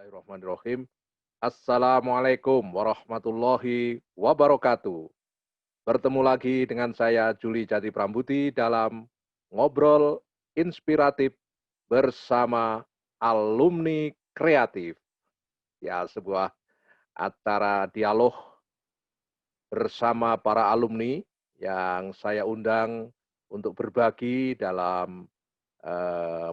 Bismillahirrahmanirrahim. Assalamualaikum warahmatullahi wabarakatuh. Bertemu lagi dengan saya Juli Jati Prambuti dalam ngobrol inspiratif bersama alumni kreatif. Ya, sebuah acara dialog bersama para alumni yang saya undang untuk berbagi dalam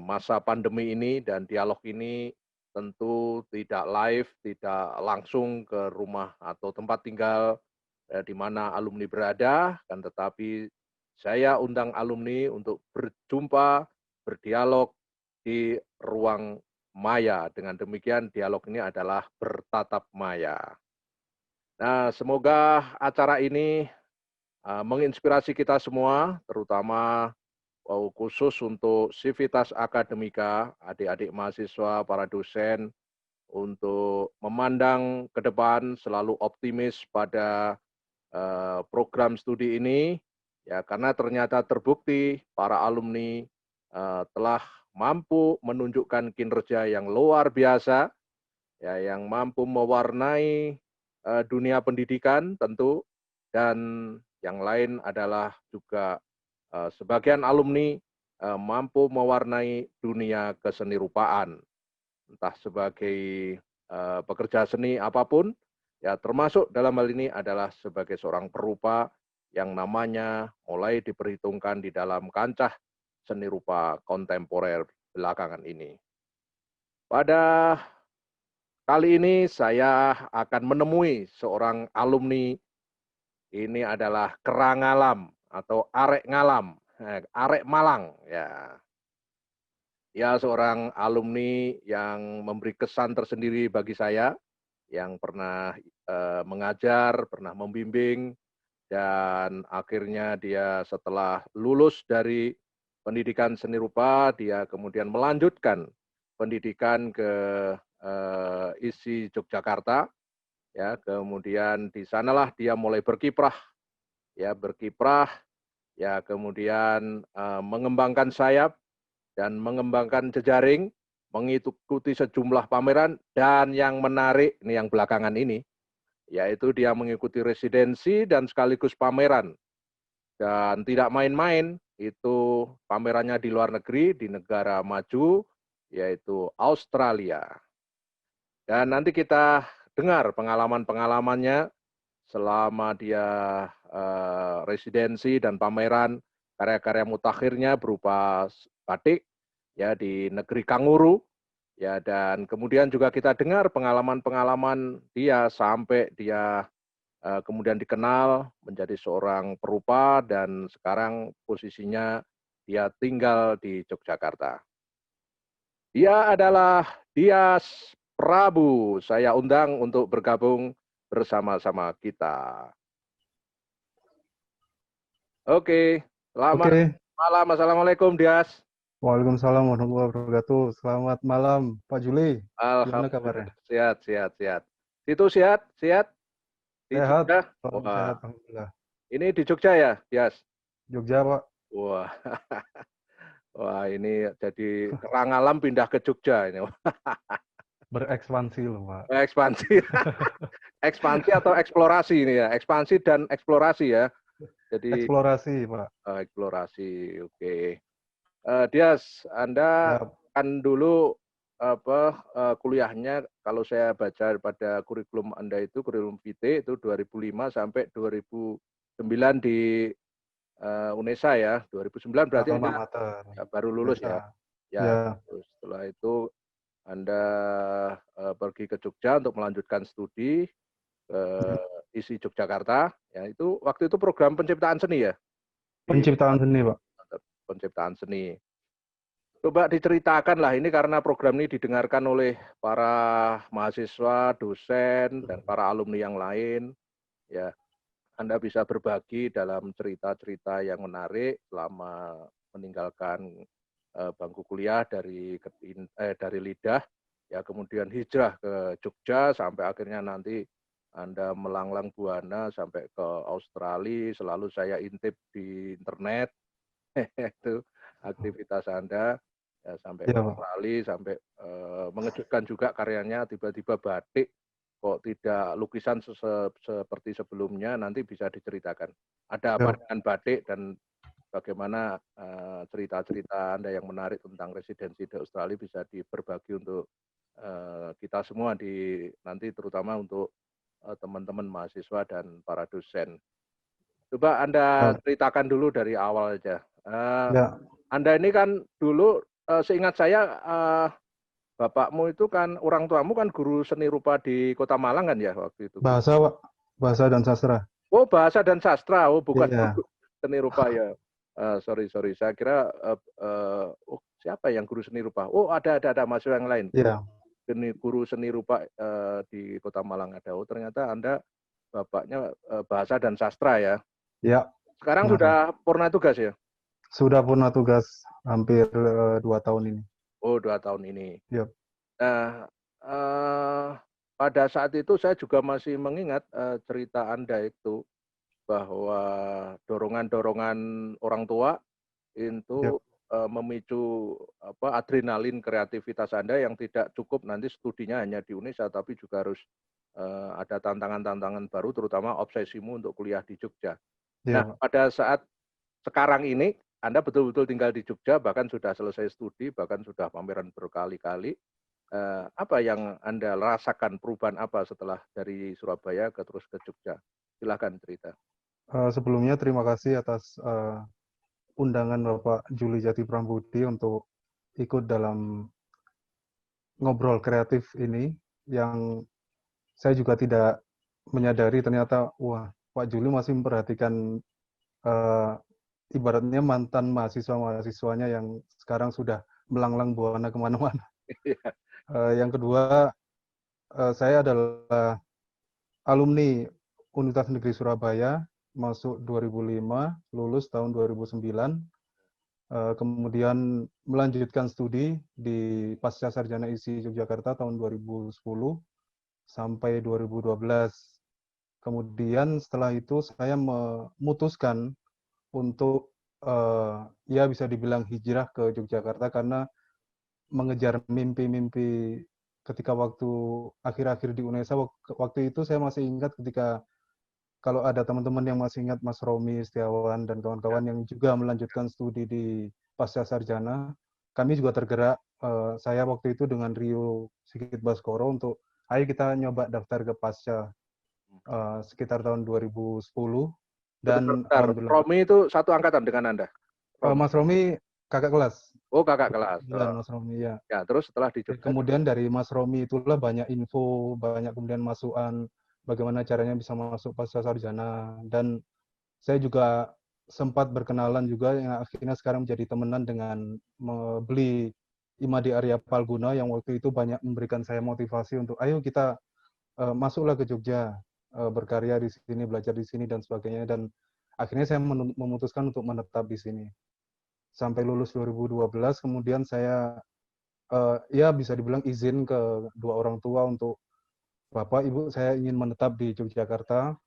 masa pandemi ini, dan dialog ini tentu tidak live, tidak langsung ke rumah atau tempat tinggal di mana alumni berada, kan tetapi saya undang alumni untuk berjumpa, berdialog di ruang maya. Dengan demikian dialog ini adalah bertatap maya. Nah, semoga acara ini menginspirasi kita semua, terutama khusus untuk sivitas akademika, adik-adik mahasiswa, para dosen, untuk memandang ke depan selalu optimis pada program studi ini, ya, karena ternyata terbukti para alumni telah mampu menunjukkan kinerja yang luar biasa, ya, yang mampu mewarnai dunia pendidikan tentu, dan yang lain adalah juga sebagian alumni mampu mewarnai dunia kesenirupaan, entah sebagai pekerja seni apapun, ya, termasuk dalam hal ini adalah sebagai seorang perupa yang namanya mulai diperhitungkan di dalam kancah seni rupa kontemporer belakangan ini. Pada kali ini saya akan menemui seorang alumni. Ini adalah Kerangalam atau Arek Ngalam, Arek Malang, ya. Ya, seorang alumni yang memberi kesan tersendiri bagi saya, yang pernah mengajar, pernah membimbing, dan akhirnya dia setelah lulus dari pendidikan seni rupa, dia kemudian melanjutkan pendidikan ke ISI Yogyakarta, ya, kemudian di sanalah dia mulai berkiprah, ya, kemudian mengembangkan sayap dan mengembangkan jejaring, mengikuti sejumlah pameran, dan yang menarik ini yang belakangan ini, yaitu dia mengikuti residensi dan sekaligus pameran, dan tidak main-main, itu pamerannya di luar negeri, di negara maju, yaitu Australia. Dan nanti kita dengar pengalaman-pengalamannya selama dia residensi dan pameran karya-karya mutakhirnya berupa batik, ya, di negeri Kanguru, ya, dan kemudian juga kita dengar pengalaman-pengalaman dia sampai dia kemudian dikenal menjadi seorang perupa, dan sekarang posisinya dia tinggal di Yogyakarta. Dia adalah Dias Prabu. Saya undang untuk bergabung bersama-sama kita. Oke, selamat Oke, malam. Assalamualaikum, Dias. Waalaikumsalam warahmatullahi wabarakatuh. Selamat malam, Pak Juli. Gimana kabarnya? Alhamdulillah, sehat, sehat, sehat. Itu sehat, sehat di Sehat, Jogja. salam sehat, Wah, Alhamdulillah. ini di Jogja ya, Dias. Jogja, Pak, Wah, wah, ini jadi Kerangalam pindah ke Jogja ini. berekspansi loh, Pak. Ekspansi, ekspansi atau eksplorasi ini ya, ekspansi dan eksplorasi ya. Jadi Eksplorasi, Pak. eksplorasi, oke. Dias, Anda Ya, kan dulu kuliahnya, kalau saya baca pada kurikulum Anda itu kurikulum vitae itu 2005 sampai 2009 di UNESA ya. 2009 berarti alma Anda mater. baru lulus ya. Desa. Ya, Ya, terus setelah itu Anda pergi ke Jogja untuk melanjutkan studi ke ISI Yogyakarta. Ya, itu waktu itu program penciptaan seni ya. Di penciptaan seni, Pak. penciptaan seni. Coba diceritakan lah ini, karena program ini didengarkan oleh para mahasiswa, dosen, dan para alumni yang lain. Ya, Anda bisa berbagi dalam cerita-cerita yang menarik selama meninggalkan bangku kuliah dari Lidah, ya, kemudian hijrah ke Jogja sampai akhirnya nanti Anda melanglang buana sampai ke Australia. Selalu saya intip di internet itu aktivitas Anda. ya, sampai Iya, ke Pak. Australia, sampai mengejutkan juga karyanya, tiba-tiba batik kok tidak lukisan seperti sebelumnya, nanti bisa diceritakan. Ada apa Ya. dengan batik dan bagaimana cerita-cerita Anda yang menarik tentang residensi di Australia bisa berbagi untuk kita semua nanti terutama untuk teman-teman mahasiswa dan para dosen. Coba Anda Ya. ceritakan dulu dari awal aja. Ya. Anda ini kan dulu seingat saya bapakmu itu kan, orang tuamu kan guru seni rupa di Kota Malang kan ya waktu itu? Bahasa, Pak. Bahasa dan sastra. Oh, bahasa dan sastra. Oh, bukan Iya. guru seni rupa ya. Sorry. Saya kira oh, siapa yang guru seni rupa? Oh, ada mahasiswa yang lain. Iya. Guru seni rupa di Kota Malang ada. Oh, ternyata Anda bapaknya bahasa dan sastra ya. Ya, Sekarang benar, Pak. sudah purna tugas ya? Sudah purna tugas hampir 2 tahun ini. Oh, 2 tahun ini. Ya. Nah, pada saat itu saya juga masih mengingat cerita Anda itu bahwa dorongan-dorongan orang tua Ya. itu memicu adrenalin kreativitas Anda yang tidak cukup nanti studinya hanya di Unesa, tapi juga harus ada tantangan-tantangan baru, terutama obsesimu untuk kuliah di Jogja. Iya, Nah, Pak. pada saat sekarang ini Anda betul-betul tinggal di Jogja, bahkan sudah selesai studi, bahkan sudah pameran berkali-kali. Apa yang Anda rasakan, perubahan apa setelah dari Surabaya terus ke Jogja? Silahkan cerita. Sebelumnya terima kasih atas undangan Bapak Juli Jati Prambudi untuk ikut dalam ngobrol kreatif ini yang saya juga tidak menyadari ternyata wah Pak Juli masih memperhatikan eh, ibaratnya mantan mahasiswanya yang sekarang sudah melanglang buana kemana-mana. Yang kedua, saya adalah alumni Universitas Negeri Surabaya, masuk 2005, lulus tahun 2009, kemudian melanjutkan studi di Pasca Sarjana ISI Yogyakarta tahun 2010 sampai 2012. Kemudian setelah itu saya memutuskan untuk ya bisa dibilang hijrah ke Yogyakarta karena mengejar mimpi-mimpi ketika waktu akhir-akhir di UNESA. Waktu itu saya masih ingat ketika kalau ada teman-teman yang masih ingat Mas Romi Setiawan dan kawan-kawan yang juga melanjutkan studi di Pasca Sarjana, kami juga tergerak, saya waktu itu dengan Rio Sigit Baskoro untuk ayo kita nyoba daftar ke Pasca sekitar tahun 2010 dan Sebentar, alhamdulillah. Romi itu satu angkatan dengan Anda? Romi. Mas Romi kakak kelas. Oh, kakak kelas. 9 Mas Romi ya. Ya, terus setelah di Jogja. Kemudian dari Mas Romi itulah banyak info, banyak kemudian masukan bagaimana caranya bisa masuk Pasca Sarjana, dan saya juga sempat berkenalan juga yang akhirnya sekarang menjadi temenan dengan membeli Imade Arya Palguna yang waktu itu banyak memberikan saya motivasi untuk ayo kita masuklah ke Jogja, berkarya di sini, belajar di sini dan sebagainya, dan akhirnya saya memutuskan untuk menetap di sini sampai lulus 2012. Kemudian saya ya bisa dibilang izin ke dua orang tua untuk Bapak, Ibu, saya ingin menetap di Yogyakarta.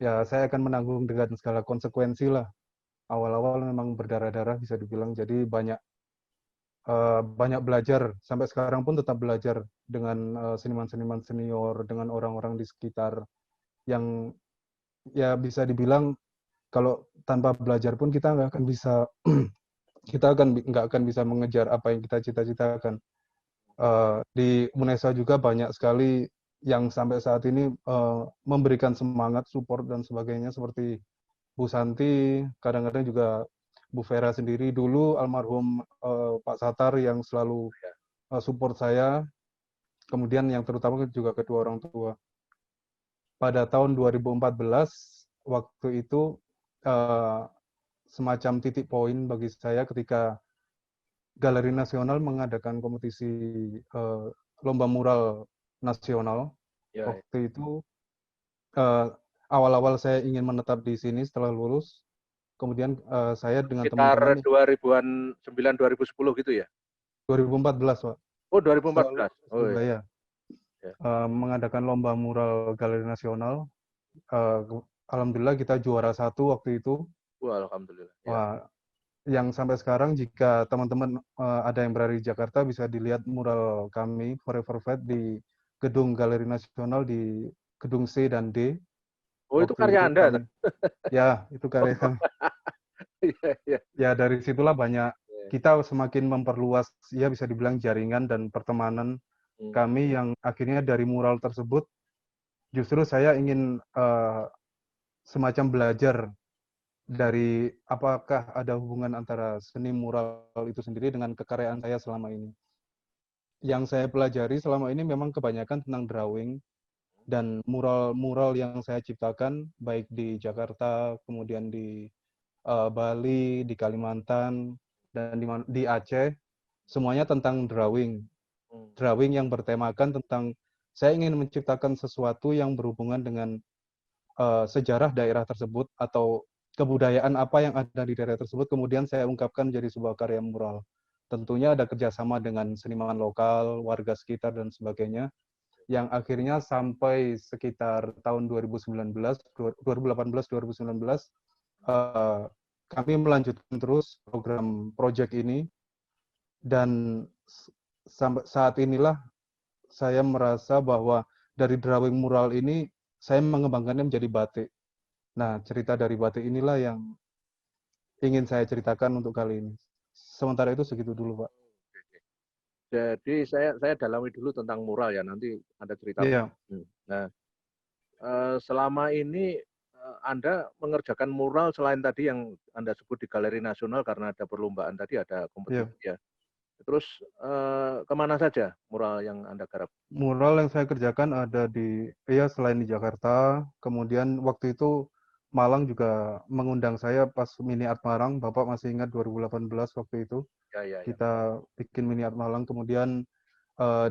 Ya, saya akan menanggung dengan segala konsekuensi lah. Awal-awal memang berdarah-darah bisa dibilang, jadi banyak belajar. Sampai sekarang pun tetap belajar dengan seniman-seniman senior, dengan orang-orang di sekitar yang ya bisa dibilang kalau tanpa belajar pun kita nggak akan bisa nggak akan bisa mengejar apa yang kita cita-citakan. Di UNESA juga banyak sekali yang sampai saat ini memberikan semangat, support dan sebagainya seperti Bu Santi, kadang-kadang juga Bu Vera sendiri, dulu almarhum Pak Satar yang selalu support saya, kemudian yang terutama juga kedua orang tua. Pada tahun 2014, waktu itu semacam titik poin bagi saya ketika Galeri Nasional mengadakan kompetisi lomba mural nasional. Ya, Waktu itu awal-awal saya ingin menetap di sini setelah lulus. Kemudian saya dengan sekitar teman-teman 2000-an 9 2010 gitu ya? 2014, Pak. Oh, Setelah 2014. lulus Oh, juga iya. ya. Mengadakan lomba mural Galeri Nasional. Alhamdulillah kita juara 1 waktu itu. Alhamdulillah. Ya. Wah, yang sampai sekarang jika teman-teman ada yang berada di Jakarta bisa dilihat mural kami Forever Fat di Gedung Galeri Nasional di Gedung C dan D. Oh, itu Waktu karya itu Anda? kami, ya itu karya kami. Iya, iya. Ya dari situlah banyak kita semakin memperluas, ya bisa dibilang jaringan dan pertemanan Hmm. kami yang akhirnya dari mural tersebut justru saya ingin semacam belajar dari apakah ada hubungan antara seni mural itu sendiri dengan kekaryaan saya selama ini. Yang saya pelajari selama ini memang kebanyakan tentang drawing dan mural-mural yang saya ciptakan baik di Jakarta, kemudian di Bali, di Kalimantan, dan di Aceh, semuanya tentang drawing. Hmm. Drawing yang bertemakan tentang saya ingin menciptakan sesuatu yang berhubungan dengan sejarah daerah tersebut atau kebudayaan apa yang ada di daerah tersebut, kemudian saya ungkapkan jadi sebuah karya mural. Tentunya ada kerjasama dengan seniman lokal, warga sekitar, dan sebagainya, yang akhirnya sampai sekitar tahun 2019, 2018, 2019, kami melanjutkan terus program project ini, dan sampai saat inilah saya merasa bahwa dari drawing mural ini, saya mengembangkannya menjadi batik. Nah, cerita dari batik inilah yang ingin saya ceritakan untuk kali ini. Sementara itu segitu dulu, Pak. Jadi saya dalami dulu tentang mural ya, nanti ada cerita. Iya, Nah, selama ini Anda mengerjakan mural selain tadi yang Anda sebut di Galeri Nasional karena ada perlombaan tadi, ada iya. kompetisi ya. Terus kemana saja mural yang Anda garap? Mural yang saya kerjakan ada di, ya selain di Jakarta, kemudian waktu itu Malang juga mengundang saya pas Mini Art Malang. Bapak masih ingat 2018 waktu itu Ya, ya, ya. kita bikin Mini Art Malang. Kemudian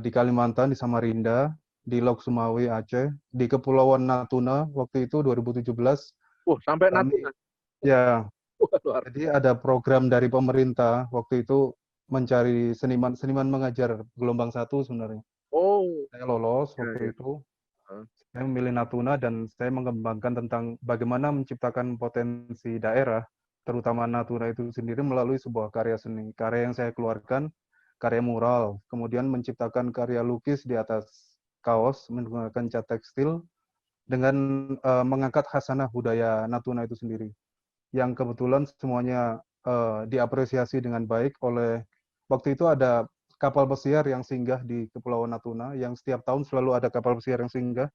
di Kalimantan, di Samarinda, di Lok Sumawe, Aceh, di Kepulauan Natuna waktu itu 2017 Sampai kami, Natuna. ya, Wah, luar. jadi ada program dari pemerintah waktu itu mencari seniman mengajar gelombang satu sebenarnya. Oh, Saya lolos ya, ya. waktu itu. Saya memilih Natuna dan saya mengembangkan tentang bagaimana menciptakan potensi daerah, terutama Natuna itu sendiri melalui sebuah karya seni. Karya yang saya keluarkan, karya mural, kemudian menciptakan karya lukis di atas kaos menggunakan cat tekstil dengan mengangkat khasanah budaya Natuna itu sendiri. Yang kebetulan semuanya diapresiasi dengan baik oleh, waktu itu ada kapal pesiar yang singgah di Kepulauan Natuna, yang setiap tahun selalu ada kapal pesiar yang singgah,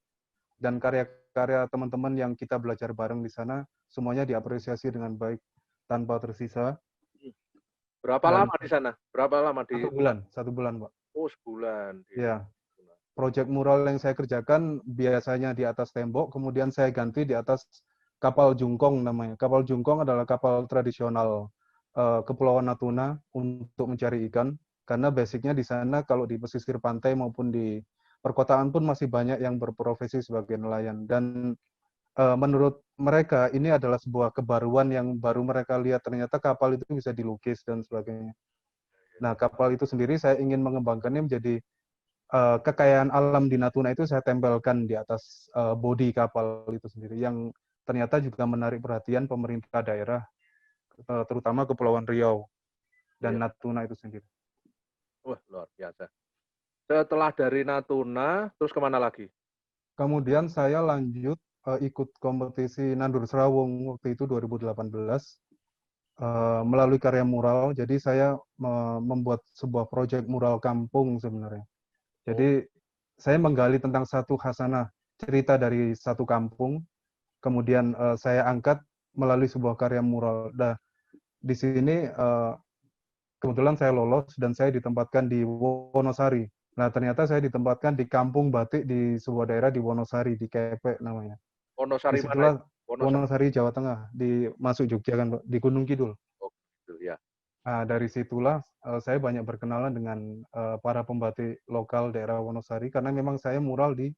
dan karya-karya teman-teman yang kita belajar bareng di sana semuanya diapresiasi dengan baik tanpa tersisa. Berapa Dan lama di sana? Berapa lama di? 1 bulan, Pak. Oh, sebulan di Ya, Natuna. proyek mural yang saya kerjakan biasanya di atas tembok, kemudian saya ganti di atas kapal jungkong namanya. Kapal jungkong adalah kapal tradisional Kepulauan Natuna untuk mencari ikan, karena basicnya di sana kalau di pesisir pantai maupun di perkotaan pun masih banyak yang berprofesi sebagai nelayan. Dan menurut mereka ini adalah sebuah kebaruan yang baru mereka lihat, ternyata kapal itu bisa dilukis dan sebagainya. Nah, kapal itu sendiri saya ingin mengembangkannya menjadi kekayaan alam di Natuna itu saya tempelkan di atas bodi kapal itu sendiri yang ternyata juga menarik perhatian pemerintah daerah, terutama Kepulauan Riau dan Iya. Natuna itu sendiri. Wah, luar biasa. Setelah dari Natuna, terus kemana lagi? Kemudian saya lanjut ikut kompetisi Nandur Serawung waktu itu 2018 melalui karya mural. Jadi saya membuat sebuah proyek mural kampung sebenarnya. Oh, Jadi saya menggali tentang satu khasanah cerita dari satu kampung, kemudian saya angkat melalui sebuah karya mural. Nah, di sini kebetulan saya lolos dan saya ditempatkan di Wonosari. Nah, ternyata saya ditempatkan di kampung batik di sebuah daerah di Wonosari, di Kepek namanya. Wonosari mana Disitulah itu? Wonosari. Wonosari, Jawa Tengah, di masuk Jogja kan, Pak, di Gunung Kidul. Oh, gitu ya. Nah, dari situlah saya banyak berkenalan dengan para pembatik lokal daerah Wonosari karena memang saya mural di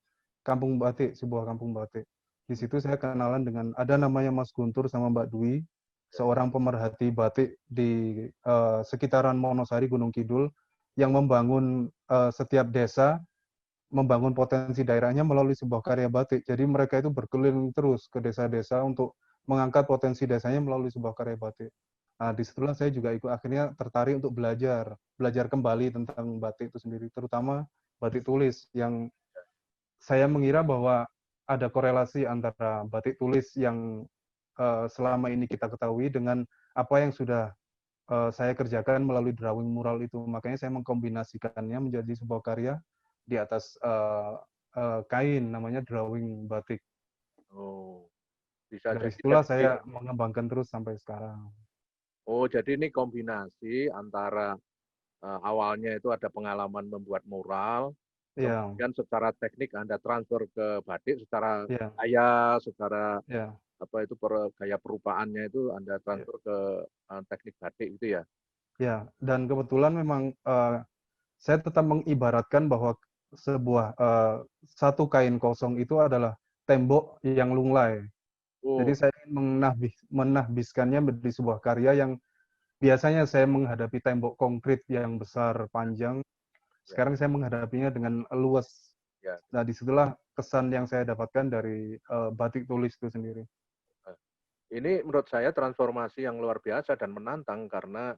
kampung batik, sebuah kampung batik. Di situ saya kenalan dengan ada namanya Mas Guntur sama Mbak Dwi, seorang pemerhati batik di sekitaran Wonosari Gunung Kidul yang membangun setiap desa, membangun potensi daerahnya melalui sebuah karya batik. Jadi mereka itu berkeliling terus ke desa-desa untuk mengangkat potensi desanya melalui sebuah karya batik. Nah, disitulah saya juga ikut akhirnya tertarik untuk belajar kembali tentang batik itu sendiri, terutama batik tulis yang saya mengira bahwa ada korelasi antara batik tulis yang selama ini kita ketahui dengan apa yang sudah saya kerjakan melalui drawing mural itu. Makanya saya mengkombinasikannya menjadi sebuah karya di atas kain namanya drawing batik. Oh, bisa Dari jadi situlah saya mengembangkan terus sampai sekarang. oh, jadi ini kombinasi antara awalnya itu ada pengalaman membuat mural, Iya, kemudian secara teknik Anda transfer ke batik, secara iya, gaya, secara iya, apa itu gaya perupaannya itu Anda iya. transfer ke teknik batik itu ya. Ya, dan kebetulan memang saya tetap mengibaratkan bahwa sebuah satu kain kosong itu adalah tembok yang lunglai. Jadi Oh, saya ingin menahbiskannya menjadi sebuah karya yang biasanya saya menghadapi tembok konkrit yang besar, panjang. ya, Sekarang saya menghadapinya dengan luas. ya. Nah, disitulah kesan yang saya dapatkan dari batik tulis itu sendiri. Ini menurut saya transformasi yang luar biasa dan menantang karena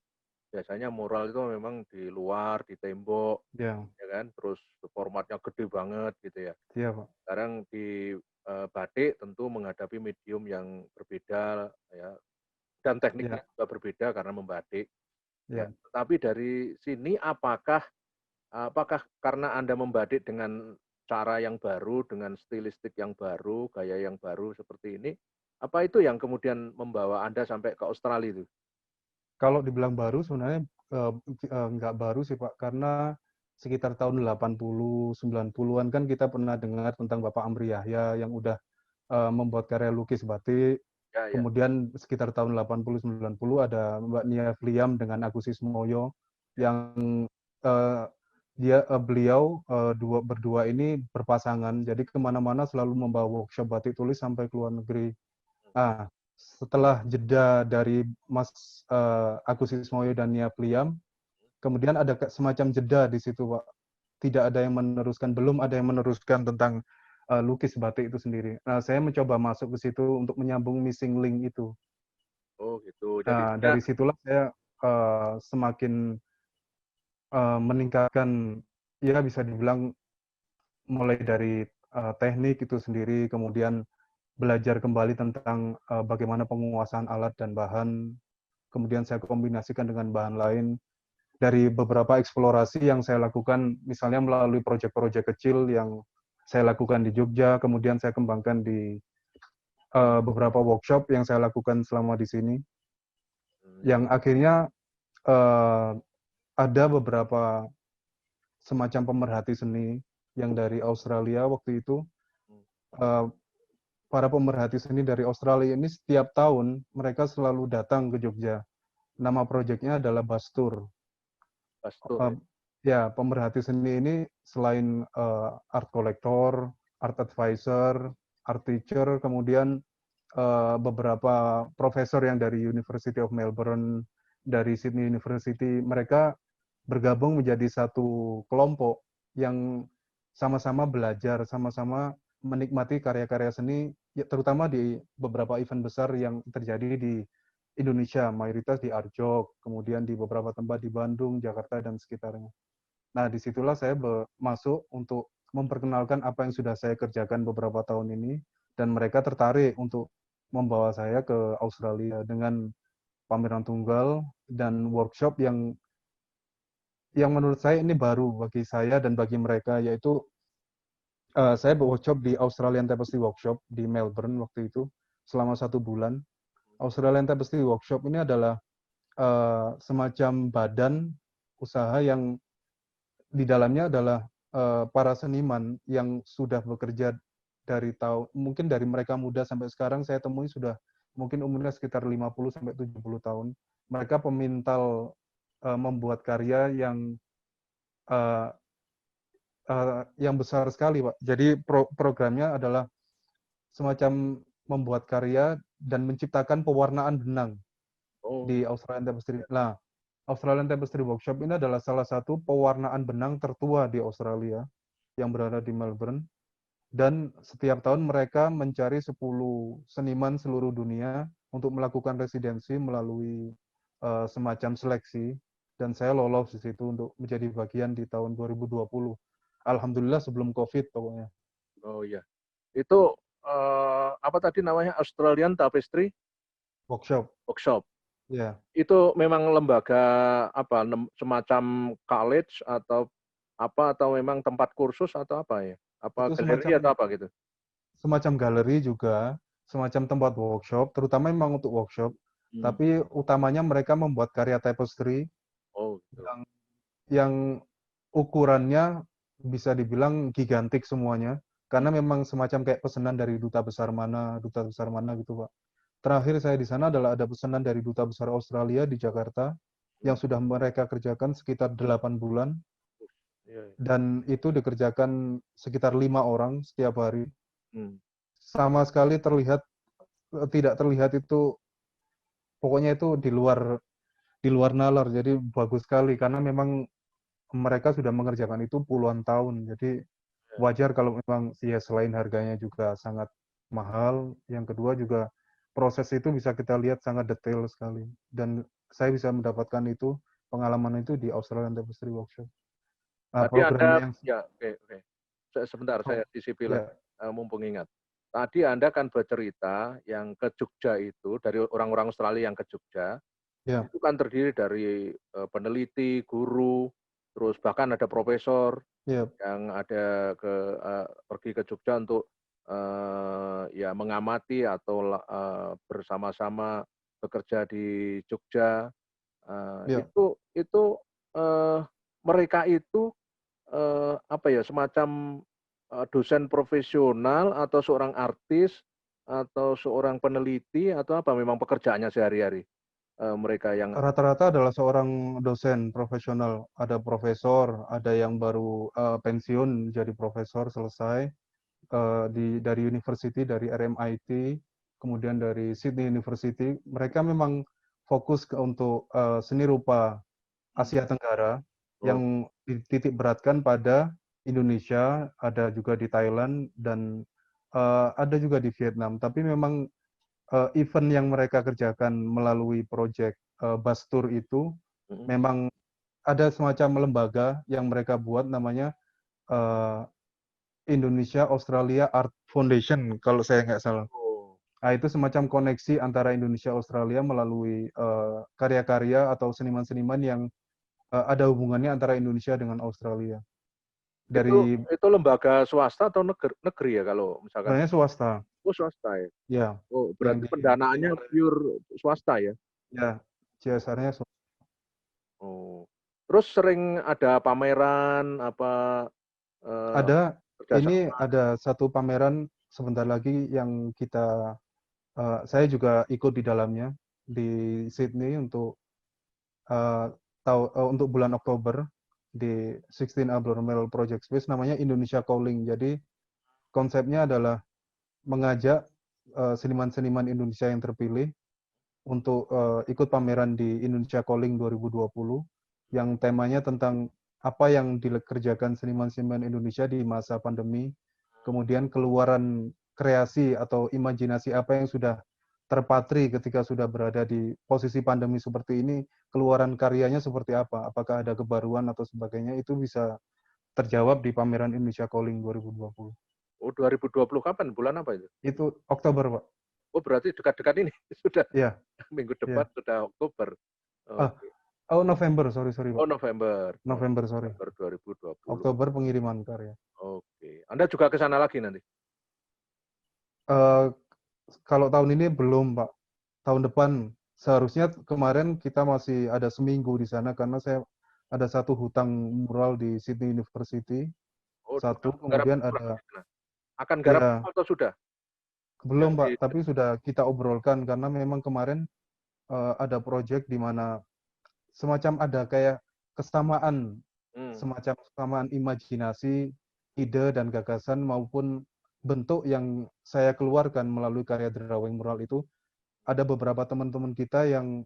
biasanya mural itu memang di luar, di tembok, Ya, ya kan, terus formatnya gede banget gitu ya. iya Pak. Sekarang di batik tentu menghadapi medium yang berbeda ya dan tekniknya Ya, juga berbeda karena membatik ya. ya. Tetapi dari sini apakah karena Anda membatik dengan cara yang baru, dengan stilistik yang baru, gaya yang baru seperti ini, apa itu yang kemudian membawa Anda sampai ke Australia itu? Kalau dibilang baru sebenarnya nggak baru sih Pak, karena sekitar tahun 80, 90-an kan kita pernah dengar tentang Bapak Amri Yahya yang udah membuat karya lukis batik. Ya, ya. Kemudian sekitar tahun 80, 90 ada Mbak Nia Fliam dengan Agus Ismoyo yang eh, beliau berdua ini berpasangan. Jadi kemana-mana selalu membawa workshop batik tulis sampai ke luar negeri. Ah, setelah jeda dari Mas Agus Ismoyo dan Nia Pliam, kemudian ada semacam jeda di situ, Pak. Tidak ada yang meneruskan, belum ada yang meneruskan tentang lukis batik itu sendiri. Nah, saya mencoba masuk ke situ untuk menyambung missing link itu. Oh gitu. Jadi Nah, dia dari situlah saya semakin meningkatkan, ya bisa dibilang mulai dari teknik itu sendiri, kemudian belajar kembali tentang bagaimana penguasaan alat dan bahan, kemudian saya kombinasikan dengan bahan lain dari beberapa eksplorasi yang saya lakukan, misalnya melalui proyek-proyek kecil yang saya lakukan di Jogja, kemudian saya kembangkan di beberapa workshop yang saya lakukan selama di sini, ya. yang akhirnya uh, ada beberapa semacam pemerhati seni yang dari Australia waktu itu. Uh, para pemerhati seni dari Australia ini setiap tahun mereka selalu datang ke Jogja. Nama proyeknya adalah Bastur. Pastur Uh, ya. ya, pemerhati seni ini selain art collector, art advisor, art teacher, kemudian beberapa profesor yang dari University of Melbourne, dari Sydney University, mereka bergabung menjadi satu kelompok yang sama-sama belajar, sama-sama menikmati karya-karya seni, ya, terutama di beberapa event besar yang terjadi di Indonesia, mayoritas di Arjok, kemudian di beberapa tempat di Bandung, Jakarta, dan sekitarnya. Nah, disitulah saya masuk untuk memperkenalkan apa yang sudah saya kerjakan beberapa tahun ini, dan mereka tertarik untuk membawa saya ke Australia dengan pameran tunggal dan workshop yang menurut saya ini baru bagi saya dan bagi mereka, yaitu saya workshop di Australian Tapestry Workshop di Melbourne waktu itu selama 1 bulan. Australian Tapestry Workshop ini adalah semacam badan usaha yang di dalamnya adalah para seniman yang sudah bekerja dari tahun mungkin dari mereka muda sampai sekarang saya temui sudah mungkin umurnya sekitar 50 sampai 70 tahun. Mereka pemintal membuat karya uh, yang besar sekali, Pak. Jadi programnya adalah semacam membuat karya dan menciptakan pewarnaan benang Oh, di Australian Tapestry. Nah, Australian Tapestry Workshop ini adalah salah satu pewarnaan benang tertua di Australia yang berada di Melbourne. Dan setiap tahun mereka mencari 10 seniman seluruh dunia untuk melakukan residensi melalui semacam seleksi dan saya lolos di situ untuk menjadi bagian di tahun 2020. Alhamdulillah sebelum COVID pokoknya. Oh iya. Itu apa tadi namanya Australian Tapestry Workshop. Workshop. Ya. Itu memang lembaga apa semacam college atau apa atau memang tempat kursus atau apa ya? Apa Itu galeri atau apa gitu? semacam galeri juga, semacam tempat workshop, terutama memang untuk workshop. Hmm. Tapi utamanya mereka membuat karya tapestry Oh, gitu. yang ukurannya bisa dibilang gigantik semuanya, karena memang semacam kayak pesanan dari duta besar mana gitu, Pak. Terakhir saya di sana adalah ada pesanan dari duta besar Australia di Jakarta yang Hmm. sudah mereka kerjakan sekitar 8 bulan Iya, iya. dan itu dikerjakan sekitar 5 orang setiap hari. Hmm. Sama sekali tidak terlihat itu, pokoknya itu di luar nalar. Jadi bagus sekali karena memang mereka sudah mengerjakan itu puluhan tahun. Jadi wajar kalau memang ya selain harganya juga sangat mahal, yang kedua juga proses itu bisa kita lihat sangat detail sekali. Dan saya bisa mendapatkan itu, pengalaman itu di Australian Tapestry Workshop. Nah, Tadi programnya Anda, yang ya, oke. Sebentar, saya disipil ya, lagi, mumpung ingat. Tadi Anda kan bercerita yang ke Jogja itu, dari orang-orang Australia yang ke Jogja, ya, itu kan terdiri dari peneliti, guru, terus bahkan ada profesor ya, yang ada pergi ke Jogja untuk ya mengamati atau bersama-sama bekerja di Jogja. ya. Itu mereka itu apa ya, semacam dosen profesional atau seorang artis atau seorang peneliti atau apa memang pekerjaannya sehari-hari mereka yang Rata-rata adalah seorang dosen profesional. Ada profesor, ada yang baru pensiun jadi profesor selesai dari university, dari RMIT, kemudian dari Sydney University. Mereka memang fokus untuk seni rupa Asia Tenggara oh, yang dititik beratkan pada Indonesia, ada juga di Thailand dan ada juga di Vietnam. Tapi memang event yang mereka kerjakan melalui proyek bus tour itu mm, memang ada semacam lembaga yang mereka buat namanya eh, Indonesia Australia Art Foundation kalau saya nggak salah. oh, Nah, itu semacam koneksi antara Indonesia Australia melalui karya-karya atau seniman-seniman yang ada hubungannya antara Indonesia dengan Australia. itu Dari itu lembaga swasta atau negeri ya kalau misalkan sebenarnya swasta, oh swasta ya ya, oh yang berarti dibikin pendanaannya oleh pure swasta ya ya oh, CSR-nya oh. Terus sering ada pameran apa eh, ada. Ini kerjasama ada satu pameran sebentar lagi yang saya juga ikut di dalamnya di Sydney eh, untuk bulan Oktober di 16 Abnormal Project Space namanya Indonesia Calling. Jadi konsepnya adalah mengajak seniman-seniman Indonesia yang terpilih untuk ikut pameran di Indonesia Calling 2020 yang temanya tentang apa yang dikerjakan seniman-seniman Indonesia di masa pandemi, kemudian keluaran kreasi atau imajinasi apa yang sudah terpatri ketika sudah berada di posisi pandemi seperti ini, keluaran karyanya seperti apa, apakah ada kebaruan atau sebagainya, itu bisa terjawab di pameran Indonesia Calling 2020. oh 2020 kapan bulan apa itu Itu Oktober, Pak. oh berarti dekat-dekat ini sudah Iya, minggu depan iya. sudah Oktober Ah, oke oh November, sorry, sorry, oh Pak. November November, sorry. November 2020 Oktober pengiriman karya. oke Anda juga ke sana lagi nanti Eh, kalau tahun ini belum, Pak. Tahun depan seharusnya kemarin kita masih ada seminggu di sana karena saya ada satu hutang mural di Sydney University. oh Satu, garap kemudian kurang ada di sana akan garap ya atau sudah yang belum, di Pak, tapi sudah kita obrolkan karena memang kemarin ada proyek di mana semacam ada kayak kesamaan, hmm. semacam kesamaan imajinasi, ide dan gagasan maupun bentuk yang saya keluarkan melalui karya drawing mural itu. Ada beberapa teman-teman kita yang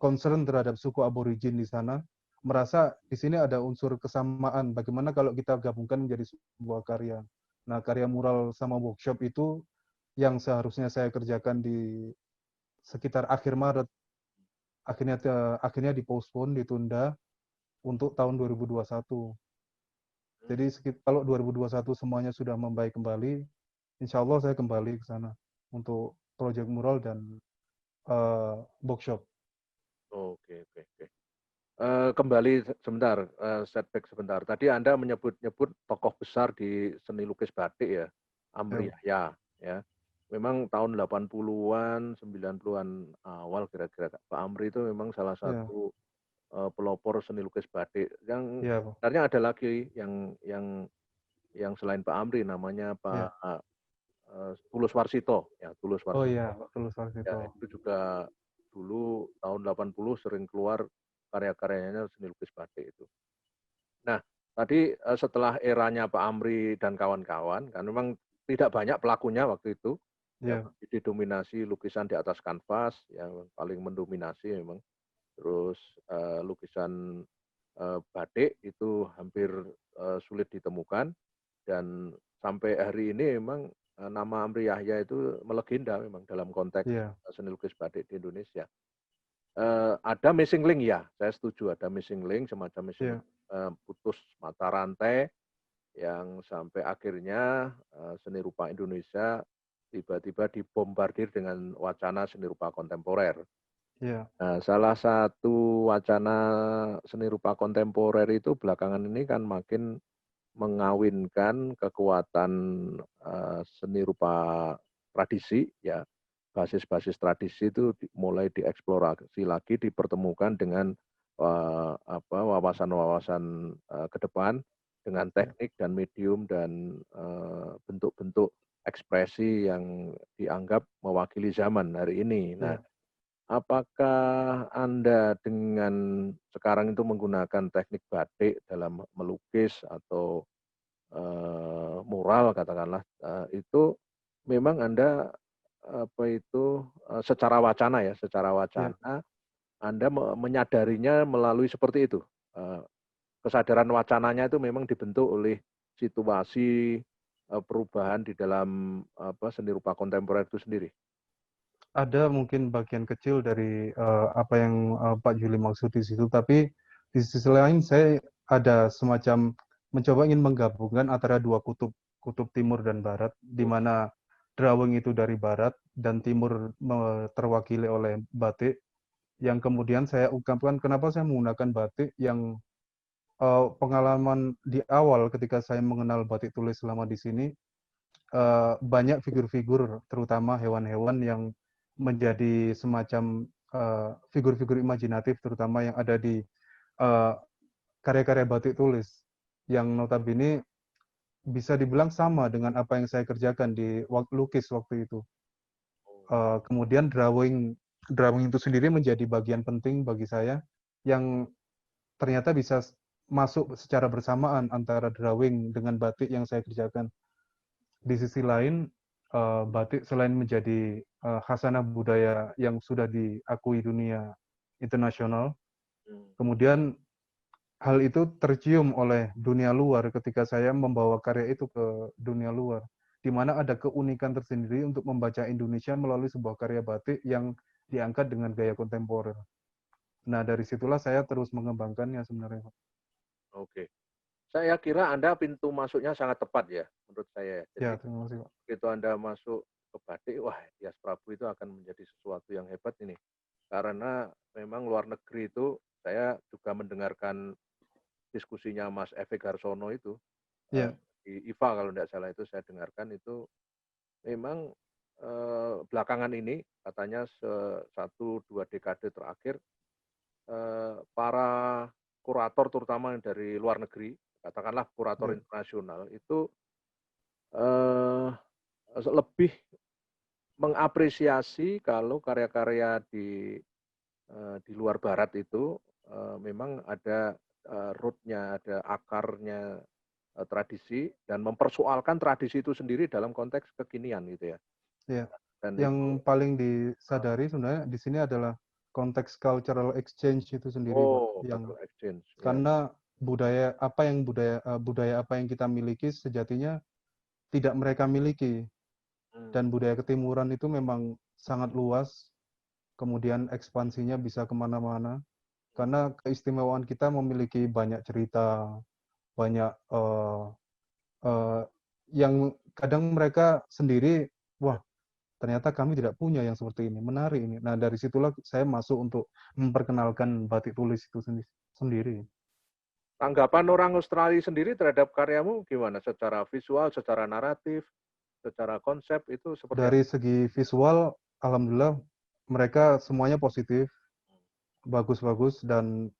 concern terhadap suku aborigin di sana, merasa di sini ada unsur kesamaan. Bagaimana kalau kita gabungkan menjadi sebuah karya? Nah, karya mural sama workshop itu yang seharusnya saya kerjakan di sekitar akhir Maret akhirnya dipostpone, ditunda untuk tahun 2021. Jadi kalau 2021 semuanya sudah membaik kembali, insya Allah saya kembali ke sana untuk proyek mural dan bookshop. Oke, oke, oke. Kembali sebentar, setback sebentar. Tadi Anda menyebut-nyebut tokoh besar di seni lukis batik ya, Amri Yahya, ya. Memang tahun 80-an, 90-an awal kira-kira Pak Amri itu memang salah Ya, satu pelopor seni lukis batik. Yang ya, Pak. sebenarnya ada lagi yang selain Pak Amri namanya Ya. Pak Tulus Warsito, ya Tulus Oh Warsito. iya, Pak Tulus Ya, Warsito. itu juga dulu tahun 80 sering keluar karya-karyanya seni lukis batik itu. Nah, tadi setelah eranya Pak Amri dan kawan-kawan, kan memang tidak banyak pelakunya waktu itu, yang Ya, didominasi lukisan di atas kanvas, yang paling mendominasi memang. Terus lukisan batik itu hampir sulit ditemukan, dan sampai hari ini memang nama Amri Yahya itu melegenda memang dalam konteks iya, seni lukis batik di Indonesia. Ada missing link ya, saya setuju ada missing link, semacam missing iya, link, putus mata rantai yang sampai akhirnya seni rupa Indonesia tiba-tiba dibombardir dengan wacana seni rupa kontemporer. iya, Nah, salah satu wacana seni rupa kontemporer itu belakangan ini kan makin mengawinkan kekuatan seni rupa tradisi, ya, basis-basis tradisi itu mulai dieksplorasi lagi, dipertemukan dengan wawasan-wawasan ke depan dengan iya, teknik dan medium dan bentuk-bentuk ekspresi yang dianggap mewakili zaman hari ini. Nah, iya. apakah Anda dengan sekarang itu menggunakan teknik batik dalam melukis atau mural katakanlah, itu memang Anda secara wacana ya, secara Iya. wacana Anda menyadarinya melalui seperti itu. Kesadaran wacananya itu memang dibentuk oleh situasi perubahan di dalam seni rupa kontemporer itu sendiri. Ada mungkin bagian kecil dari apa yang Pak Juli maksud di situ, tapi di sisi lain saya ada semacam mencoba ingin menggabungkan antara dua kutub, kutub timur dan barat, di mana drawing itu dari barat dan timur terwakili oleh batik, yang kemudian saya ungkapkan kenapa saya menggunakan batik yang pengalaman di awal ketika saya mengenal batik tulis selama di sini, banyak figur-figur, terutama hewan-hewan yang menjadi semacam figur-figur imajinatif, terutama yang ada di uh, karya-karya batik tulis, yang notabene bisa dibilang sama dengan apa yang saya kerjakan di lukis waktu itu. Kemudian drawing itu sendiri menjadi bagian penting bagi saya, yang ternyata bisa masuk secara bersamaan antara drawing dengan batik yang saya kerjakan. Di sisi lain, batik selain menjadi khasanah budaya yang sudah diakui dunia internasional, kemudian hal itu tercium oleh dunia luar ketika saya membawa karya itu ke dunia luar, di mana ada keunikan tersendiri untuk membaca Indonesia melalui sebuah karya batik yang diangkat dengan gaya kontemporer. Nah, dari situlah saya terus mengembangkannya sebenarnya. Oke. Saya kira Anda pintu masuknya sangat tepat ya, menurut saya. Ya, Jadi terima kasih, Pak. begitu Anda masuk ke batik, wah, Dias Prabu itu akan menjadi sesuatu yang hebat ini. Karena memang luar negeri itu, saya juga mendengarkan diskusinya Mas Evi Garsono itu, Ya, di IFA kalau tidak salah itu saya dengarkan itu, memang belakangan ini katanya 1-2 dekade terakhir, para kurator terutama yang dari luar negeri, katakanlah kurator ya, internasional itu eh, lebih mengapresiasi kalau karya-karya di luar barat itu memang ada rootnya, ada akarnya tradisi dan mempersoalkan tradisi itu sendiri dalam konteks kekinian gitu ya. ya. Dan itu Yang paling disadari sebenarnya di sini adalah konteks cultural exchange itu sendiri, Pak. Yang cultural exchange ya. karena budaya apa yang kita miliki sejatinya tidak mereka miliki, Hmm. dan budaya ketimuran itu memang sangat luas, kemudian ekspansinya bisa kemana-mana. Karena keistimewaan kita memiliki banyak cerita, banyak yang kadang mereka sendiri, wah ternyata kami tidak punya yang seperti ini, menarik ini. Nah dari situlah saya masuk untuk memperkenalkan batik tulis itu sendiri. Tanggapan orang Australia sendiri terhadap karyamu gimana? Secara visual, secara naratif, secara konsep itu seperti apa? Dari segi visual, alhamdulillah mereka semuanya positif, bagus-bagus, dan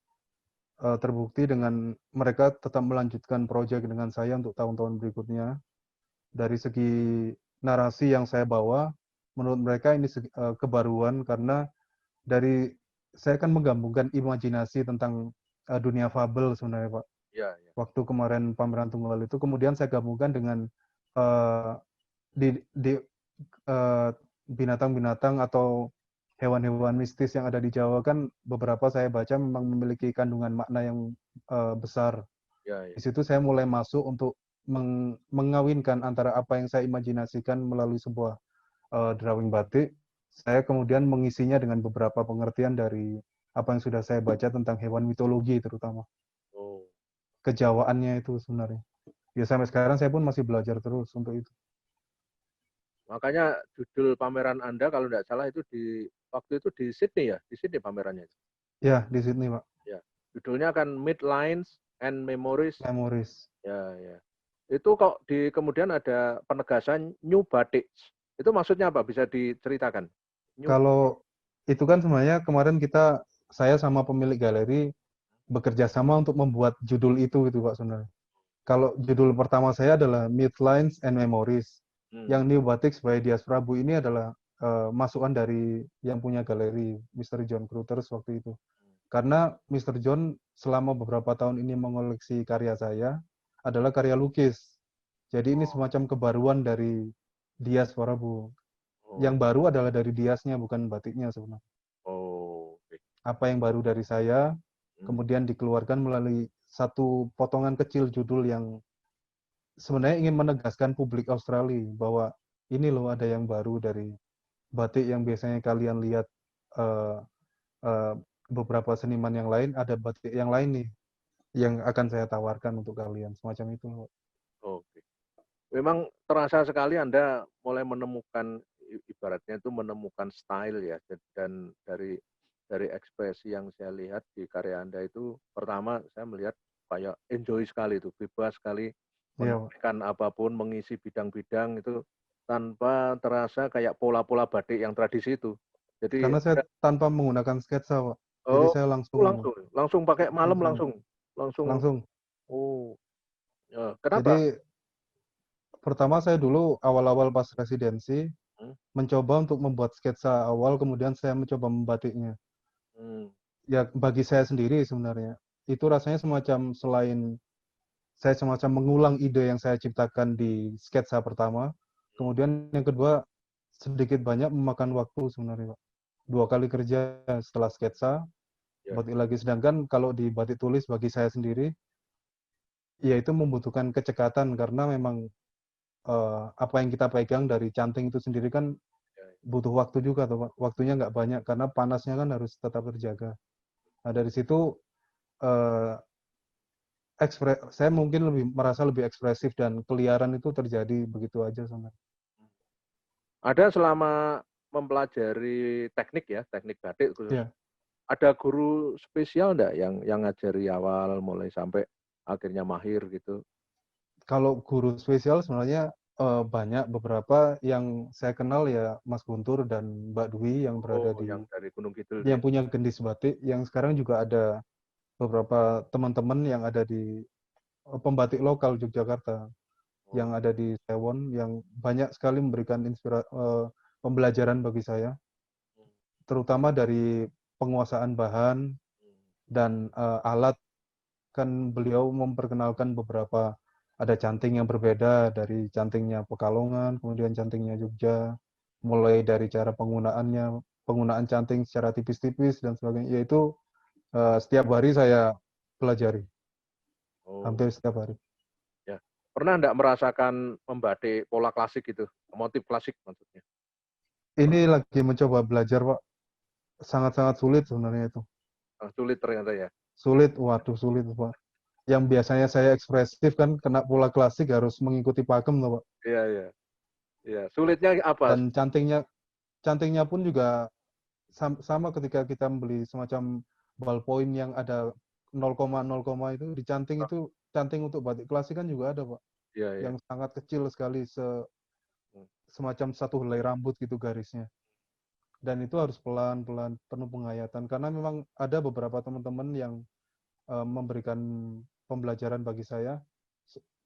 terbukti dengan mereka tetap melanjutkan proyek dengan saya untuk tahun-tahun berikutnya. Dari segi narasi yang saya bawa, menurut mereka ini kebaruan karena dari saya kan menggabungkan imajinasi tentang dunia fabel sebenarnya Pak. Ya, ya. Waktu kemarin pameran tunggal itu, kemudian saya gabungkan dengan uh, di binatang-binatang atau hewan-hewan mistis yang ada di Jawa kan beberapa saya baca memang memiliki kandungan makna yang besar. Ya, ya. Di situ saya mulai masuk untuk mengawinkan antara apa yang saya imajinasikan melalui sebuah drawing batik. Saya kemudian mengisinya dengan beberapa pengertian dari apa yang sudah saya baca tentang hewan mitologi terutama. Oh. Kejawaannya itu sebenarnya. Ya sampai sekarang saya pun masih belajar terus untuk itu. Makanya judul pameran Anda kalau tidak salah itu waktu itu di Sydney ya, di Sydney pamerannya. Ya, di Sydney, Pak. Ya. Judulnya kan Midlines and Memories. Memories. Ya, ya. Itu kok kemudian ada penegasan New Batik. Itu maksudnya apa? Bisa diceritakan? Kalau itu kan sebenarnya kemarin saya sama pemilik galeri bekerja sama untuk membuat judul itu gitu Pak sebenarnya. Kalau judul pertama saya adalah Midlines and Memories. Yang New Batik by Dias Prabu ini adalah masukan dari yang punya galeri, Mr. John Crouters waktu itu. Karena Mr. John selama beberapa tahun ini mengoleksi karya saya adalah karya lukis. Jadi ini semacam kebaruan dari Dias Prabu. Yang baru adalah dari Diasnya, bukan batiknya sebenarnya. Oh, okay. Apa yang baru dari saya, kemudian dikeluarkan melalui satu potongan kecil judul yang sebenarnya ingin menegaskan publik Australia bahwa ini loh ada yang baru dari batik yang biasanya kalian lihat uh, uh, beberapa seniman yang lain, ada batik yang lain nih yang akan saya tawarkan untuk kalian, semacam itu. Oke. Memang terasa sekali Anda mulai menemukan, ibaratnya itu menemukan style ya, dan dari ekspresi yang saya lihat di karya Anda itu, pertama saya melihat kayak enjoy sekali itu, bebas sekali menampilkan apapun, mengisi bidang-bidang itu tanpa terasa kayak pola-pola batik yang tradisi itu. Jadi Karena saya tanpa menggunakan sketsa, Pak. Jadi oh, saya langsung langsung pakai malam langsung. langsung. Oh, ya. Kenapa? Jadi pertama saya dulu awal-awal pas residensi mencoba untuk membuat sketsa awal, kemudian saya mencoba membatiknya. Ya bagi saya sendiri sebenarnya itu rasanya selain saya semacam mengulang ide yang saya ciptakan di sketsa pertama, kemudian yang kedua sedikit banyak memakan waktu sebenarnya Pak. 2 kali kerja setelah sketsa, batik lagi. Sedangkan kalau di batik tulis bagi saya sendiri, ya itu membutuhkan kecekatan karena memang apa yang kita pegang dari canting itu sendiri kan butuh waktu juga, Pak. Waktunya nggak banyak karena panasnya kan harus tetap terjaga. Nah dari situ saya mungkin merasa lebih ekspresif dan keliaran itu terjadi begitu aja sama. Ada selama mempelajari teknik ya, teknik batik khusus. Ya. Ada guru spesial enggak yang ngajari awal mulai sampai akhirnya mahir gitu? Kalau guru spesial sebenarnya banyak, beberapa yang saya kenal ya Mas Guntur dan Mbak Dwi yang berada yang dari Gunung Kidul yang ya. punya gendis batik, yang sekarang juga ada beberapa teman-teman yang ada di pembatik lokal Yogyakarta yang ada di Tewon yang banyak sekali memberikan pembelajaran bagi saya, terutama dari penguasaan bahan dan alat. Kan beliau memperkenalkan beberapa, ada canting yang berbeda dari cantingnya Pekalongan, kemudian cantingnya Jogja, mulai dari cara penggunaan canting secara tipis-tipis dan sebagainya. Yaitu setiap hari saya pelajari, hampir setiap hari. Ya. Pernah enggak merasakan membatik pola klasik gitu, motif klasik maksudnya? Ini lagi mencoba belajar, Pak. sangat-sangat sulit sebenarnya itu. Sulit ternyata ya. Sulit, waduh sulit Pak. Yang biasanya saya ekspresif kan kena pola klasik harus mengikuti pakem tuh Pak. Iya, iya. Iya, sulitnya apa? Dan cantingnya pun juga sama ketika kita membeli semacam ballpoint yang ada 0, itu dicanting itu canting untuk batik klasik kan juga ada Pak. Iya, iya. Yang sangat kecil sekali Hmm. semacam satu helai rambut gitu garisnya. Dan itu harus pelan-pelan penuh penghayatan karena memang ada beberapa teman-teman yang memberikan pembelajaran bagi saya.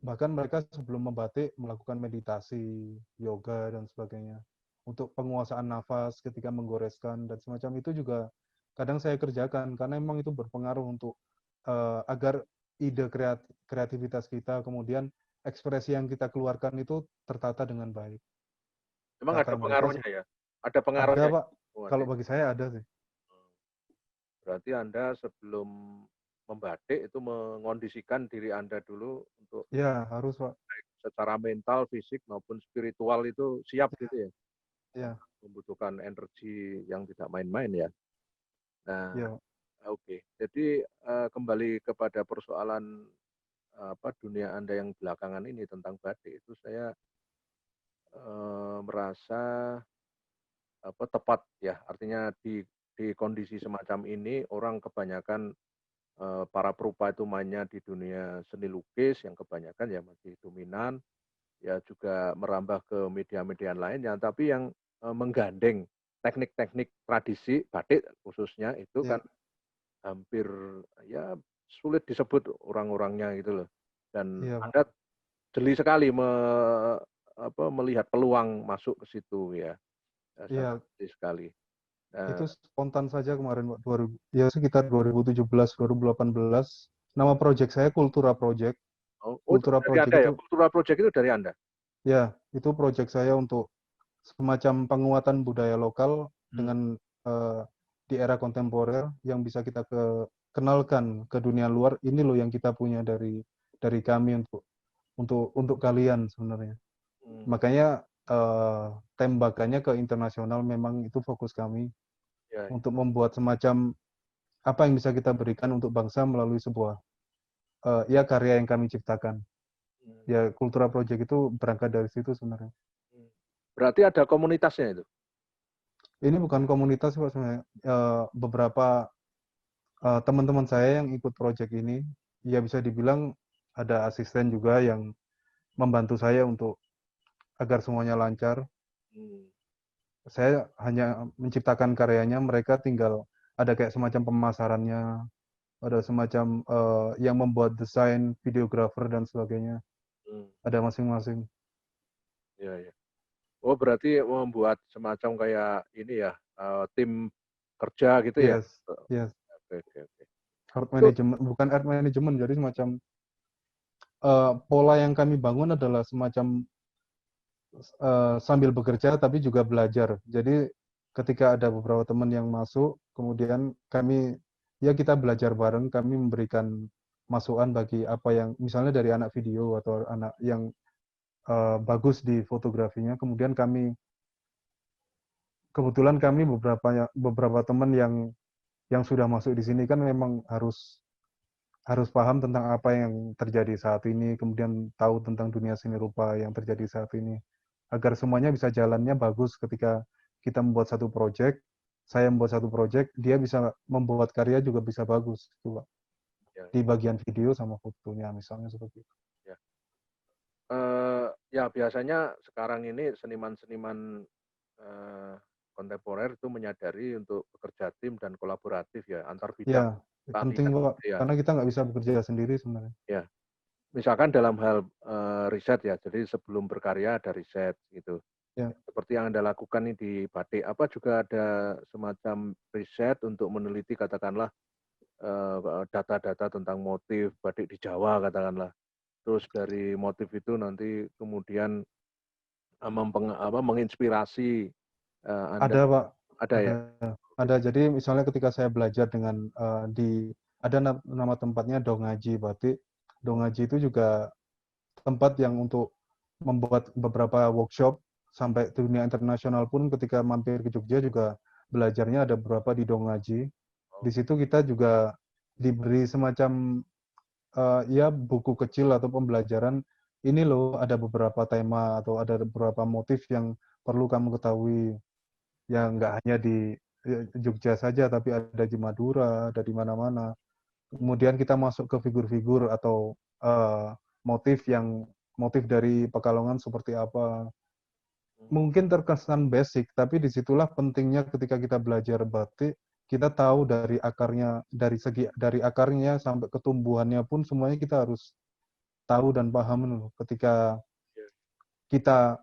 Bahkan mereka sebelum membatik melakukan meditasi, yoga, dan sebagainya. Untuk penguasaan nafas ketika menggoreskan dan semacam itu juga kadang saya kerjakan karena memang itu berpengaruh untuk agar ide kreativitas kita, kemudian ekspresi yang kita keluarkan itu tertata dengan baik. Emang Kata ada mereka pengaruhnya ya? Ada ada pengaruhnya. Pak, Oh, ada. kalau bagi saya ada sih. Berarti Anda sebelum membatik itu mengondisikan diri Anda dulu untuk Ya harus Pak. secara mental, fisik maupun spiritual itu siap gitu ya. Ya, Membutuhkan energi yang tidak main-main ya. Nah, ya, oke. Jadi kembali kepada persoalan dunia Anda yang belakangan ini tentang batik itu saya merasa tepat ya. Artinya di kondisi semacam ini orang kebanyakan para perupa itu mainnya di dunia seni lukis yang kebanyakan ya masih dominan, ya juga merambah ke media-media lain yang tapi yang menggandeng teknik-teknik tradisi batik khususnya itu kan ya, hampir ya sulit disebut orang-orangnya gitu loh. Dan iya Pak. Anda jeli sekali melihat peluang masuk ke situ ya. Sangat Iya, jeli sekali. itu Nah, spontan saja kemarin Pak, ya sekitar 2017, 2018. Nama project saya Kultura Project. itu Kultura dari Project Anda ya? itu, Kultural Project itu dari Anda? ya, itu project saya untuk semacam penguatan budaya lokal Hmm. dengan eh, di era kontemporer yang bisa kita kenalkan ke dunia luar. Ini loh yang kita punya dari kami untuk kalian sebenarnya. Hmm. Makanya tembakannya ke internasional memang itu fokus kami Ya, ya. untuk membuat semacam apa yang bisa kita berikan untuk bangsa melalui sebuah ya karya yang kami ciptakan. Hmm. Ya Kultura Project itu berangkat dari situ sebenarnya. Hmm. Berarti ada komunitasnya itu? Ini bukan komunitas Pak sebenarnya. Beberapa teman-teman saya yang ikut project ini, ya bisa dibilang ada asisten juga yang membantu saya untuk agar semuanya lancar. Hmm. Saya hanya menciptakan karyanya, mereka tinggal ada kayak semacam pemasarannya, ada semacam yang membuat desain, videografer dan sebagainya. Hmm. Ada masing-masing. Ya, ya. Oh, berarti membuat semacam kayak ini ya, tim kerja gitu ya? Yes, yes. Oke, oke, oke. Art Itu, management, bukan art management, jadi semacam pola yang kami bangun adalah semacam sambil bekerja tapi juga belajar. Jadi ketika ada beberapa teman yang masuk, kemudian ya kita belajar bareng, kami memberikan masukan bagi apa yang misalnya dari anak video atau anak yang bagus di fotografinya. Kemudian kebetulan kami beberapa teman yang sudah masuk di sini kan memang harus paham tentang apa yang terjadi saat ini, kemudian tahu tentang dunia seni rupa yang terjadi saat ini. Agar semuanya bisa jalannya bagus ketika kita membuat satu project, saya membuat satu project, dia bisa membuat karya juga bisa bagus, gitu Pak. ya, Di bagian video sama fotonya misalnya seperti itu. ya. Ya biasanya sekarang ini seniman-seniman kontemporer itu menyadari untuk bekerja tim dan kolaboratif ya antar bidang Ya, penting keahlian. Pak, Ya, karena kita nggak bisa bekerja sendiri sebenarnya. ya. Misalkan dalam hal riset ya, jadi sebelum berkarya ada riset gitu. Ya, Seperti yang Anda lakukan ini di batik, apa juga ada semacam riset untuk meneliti katakanlah data-data tentang motif batik di Jawa katakanlah. Terus dari motif itu nanti kemudian menginspirasi Anda. ada Pak, Ada ya? ada. Ada. Jadi misalnya ketika saya belajar dengan ada nama tempatnya Dongaji Batik. Dongaji itu juga tempat yang untuk membuat beberapa workshop sampai dunia internasional pun ketika mampir ke Jogja juga belajarnya ada beberapa di Donghaji. Oh, Di situ kita juga diberi semacam ya buku kecil atau pembelajaran. Ini loh ada beberapa tema atau ada beberapa motif yang perlu kamu ketahui. Yang nggak hanya di Jogja saja, tapi ada di Madura, ada di mana-mana. Kemudian kita masuk ke figur-figur atau motif dari Pekalongan seperti apa. Mungkin terkesan basic, tapi disitulah pentingnya ketika kita belajar batik, kita tahu dari akarnya, dari akarnya sampai ketumbuhannya pun semuanya kita harus tahu dan paham loh. Ketika iya. kita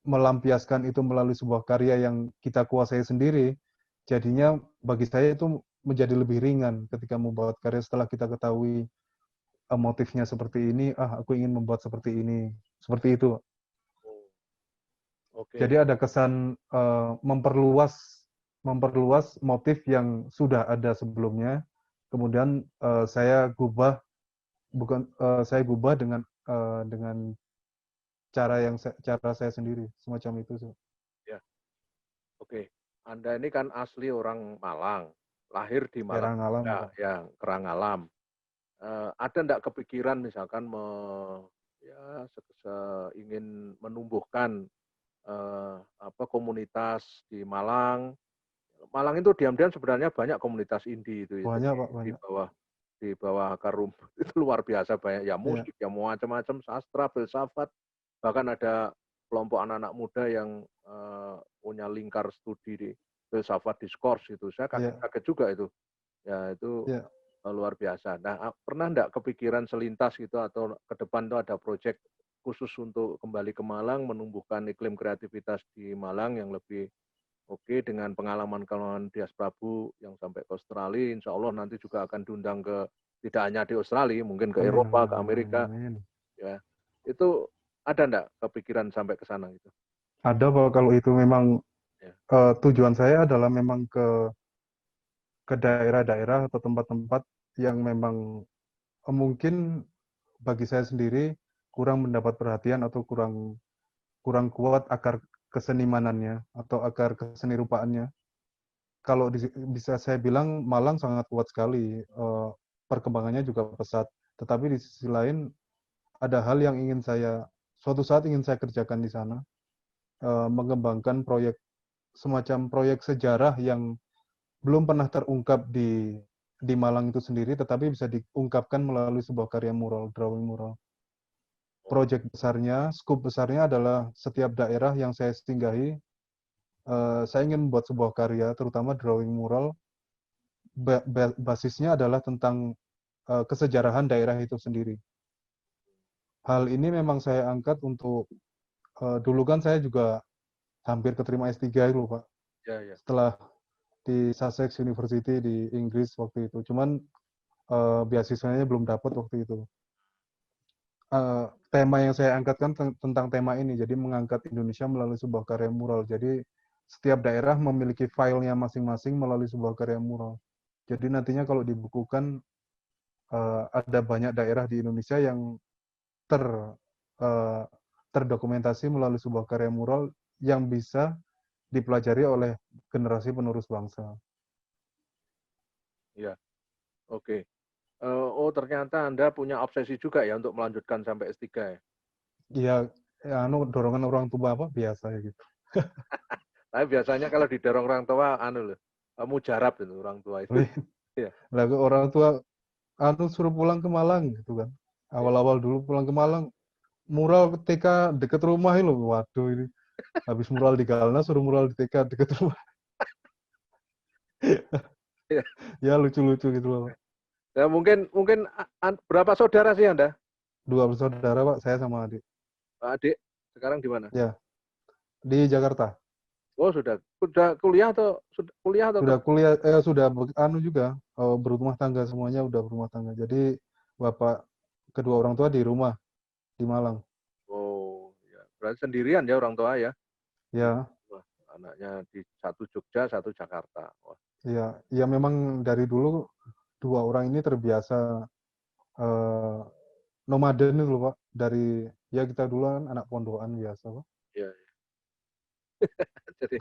melampiaskan itu melalui sebuah karya yang kita kuasai sendiri, jadinya bagi saya itu menjadi lebih ringan ketika membuat karya setelah kita ketahui motifnya seperti ini, aku ingin membuat seperti ini, seperti itu. Oh, oke. Jadi ada kesan memperluas motif yang sudah ada sebelumnya, kemudian saya gubah dengan cara saya sendiri, semacam itu sih. Ya, oke. Anda ini kan asli orang Malang, lahir di Malang Daerah alam, juga, Pak. ya, Kerangalam. Ada enggak kepikiran misalkan ya, ingin menumbuhkan komunitas di Malang? Malang itu diam-diam sebenarnya banyak komunitas indie itu Banyak, Pak, di banyak. bawah akar rumput itu luar biasa banyak ya Iya, musik ya macam-macam sastra filsafat bahkan ada kelompok anak-anak muda yang punya lingkar studi di filsafat diskurs itu saya iya, kaget juga itu ya itu iya. luar biasa. Nah pernah enggak kepikiran selintas gitu atau ke depan tuh ada proyek khusus untuk kembali ke Malang menumbuhkan iklim kreativitas di Malang yang lebih oke, dengan pengalaman Dias Prabu yang sampai ke Australia, insya Allah nanti juga akan diundang ke tidak hanya di Australia, mungkin ke Amin, Eropa, amin, ke amin, amin, Amerika, amin. ya. Itu ada enggak kepikiran sampai ke sana gitu? Ada, Pak, kalau itu memang Ya, tujuan saya adalah memang ke daerah-daerah atau tempat-tempat yang memang mungkin bagi saya sendiri kurang mendapat perhatian atau kurang kurang kuat akar kesenimanannya atau akar keseni rupaannya. Kalau bisa saya bilang Malang sangat kuat sekali, perkembangannya juga pesat. Tetapi di sisi lain ada hal yang suatu saat ingin saya kerjakan di sana, mengembangkan semacam proyek sejarah yang belum pernah terungkap di Malang itu sendiri, tetapi bisa diungkapkan melalui sebuah karya mural, drawing mural. Proyek besarnya, skup besarnya adalah setiap daerah yang saya singgahi, saya ingin membuat sebuah karya, terutama drawing mural, basisnya adalah tentang kesejarahan daerah itu sendiri. Hal ini memang saya angkat untuk, dulu kan saya juga hampir keterima S3 itu, Pak. ya, ya. Setelah di Sussex University di Inggris waktu itu. Cuman beasiswanya belum dapat waktu itu. Tema yang saya angkatkan tentang tema ini, jadi mengangkat Indonesia melalui sebuah karya mural. Jadi setiap daerah memiliki filenya masing-masing melalui sebuah karya mural. Jadi nantinya kalau dibukukan ada banyak daerah di Indonesia yang ter eh, terdokumentasi melalui sebuah karya mural yang bisa dipelajari oleh generasi penerus bangsa. Ya, oke. Oh ternyata Anda punya obsesi juga ya untuk melanjutkan sampai S3 ya? Iya, ya, dorongan orang tua apa biasa ya gitu. Tapi biasanya kalau didorong orang tua, loh, mujarab itu orang tua itu. Wih, Ya, lagu orang tua suruh pulang ke Malang gitu kan. ya. Awal-awal dulu pulang ke Malang, mural TK deket rumah ini loh. Waduh ini. Habis mural di Galna suruh mural di TK deket rumah. Ya. Ya lucu-lucu gitu loh, Pak. Ya, mungkin mungkin berapa saudara sih Anda? Dua bersaudara, Pak, saya sama adik. Adik sekarang di mana? Ya, di Jakarta. Oh sudah kuliah atau Sudah kerja? kuliah, juga, berumah tangga semuanya udah berumah tangga. Jadi bapak kedua orang tua di rumah di Malang. Oh ya berarti sendirian ya orang tua ya? Ya, Wah, anaknya di satu Jogja, satu Jakarta. Wah, ya, ya memang dari dulu dua orang ini terbiasa eh, nomaden itu loh, Pak. Dari ya kita dulu kan anak pondokan biasa, Pak. iya. Jadi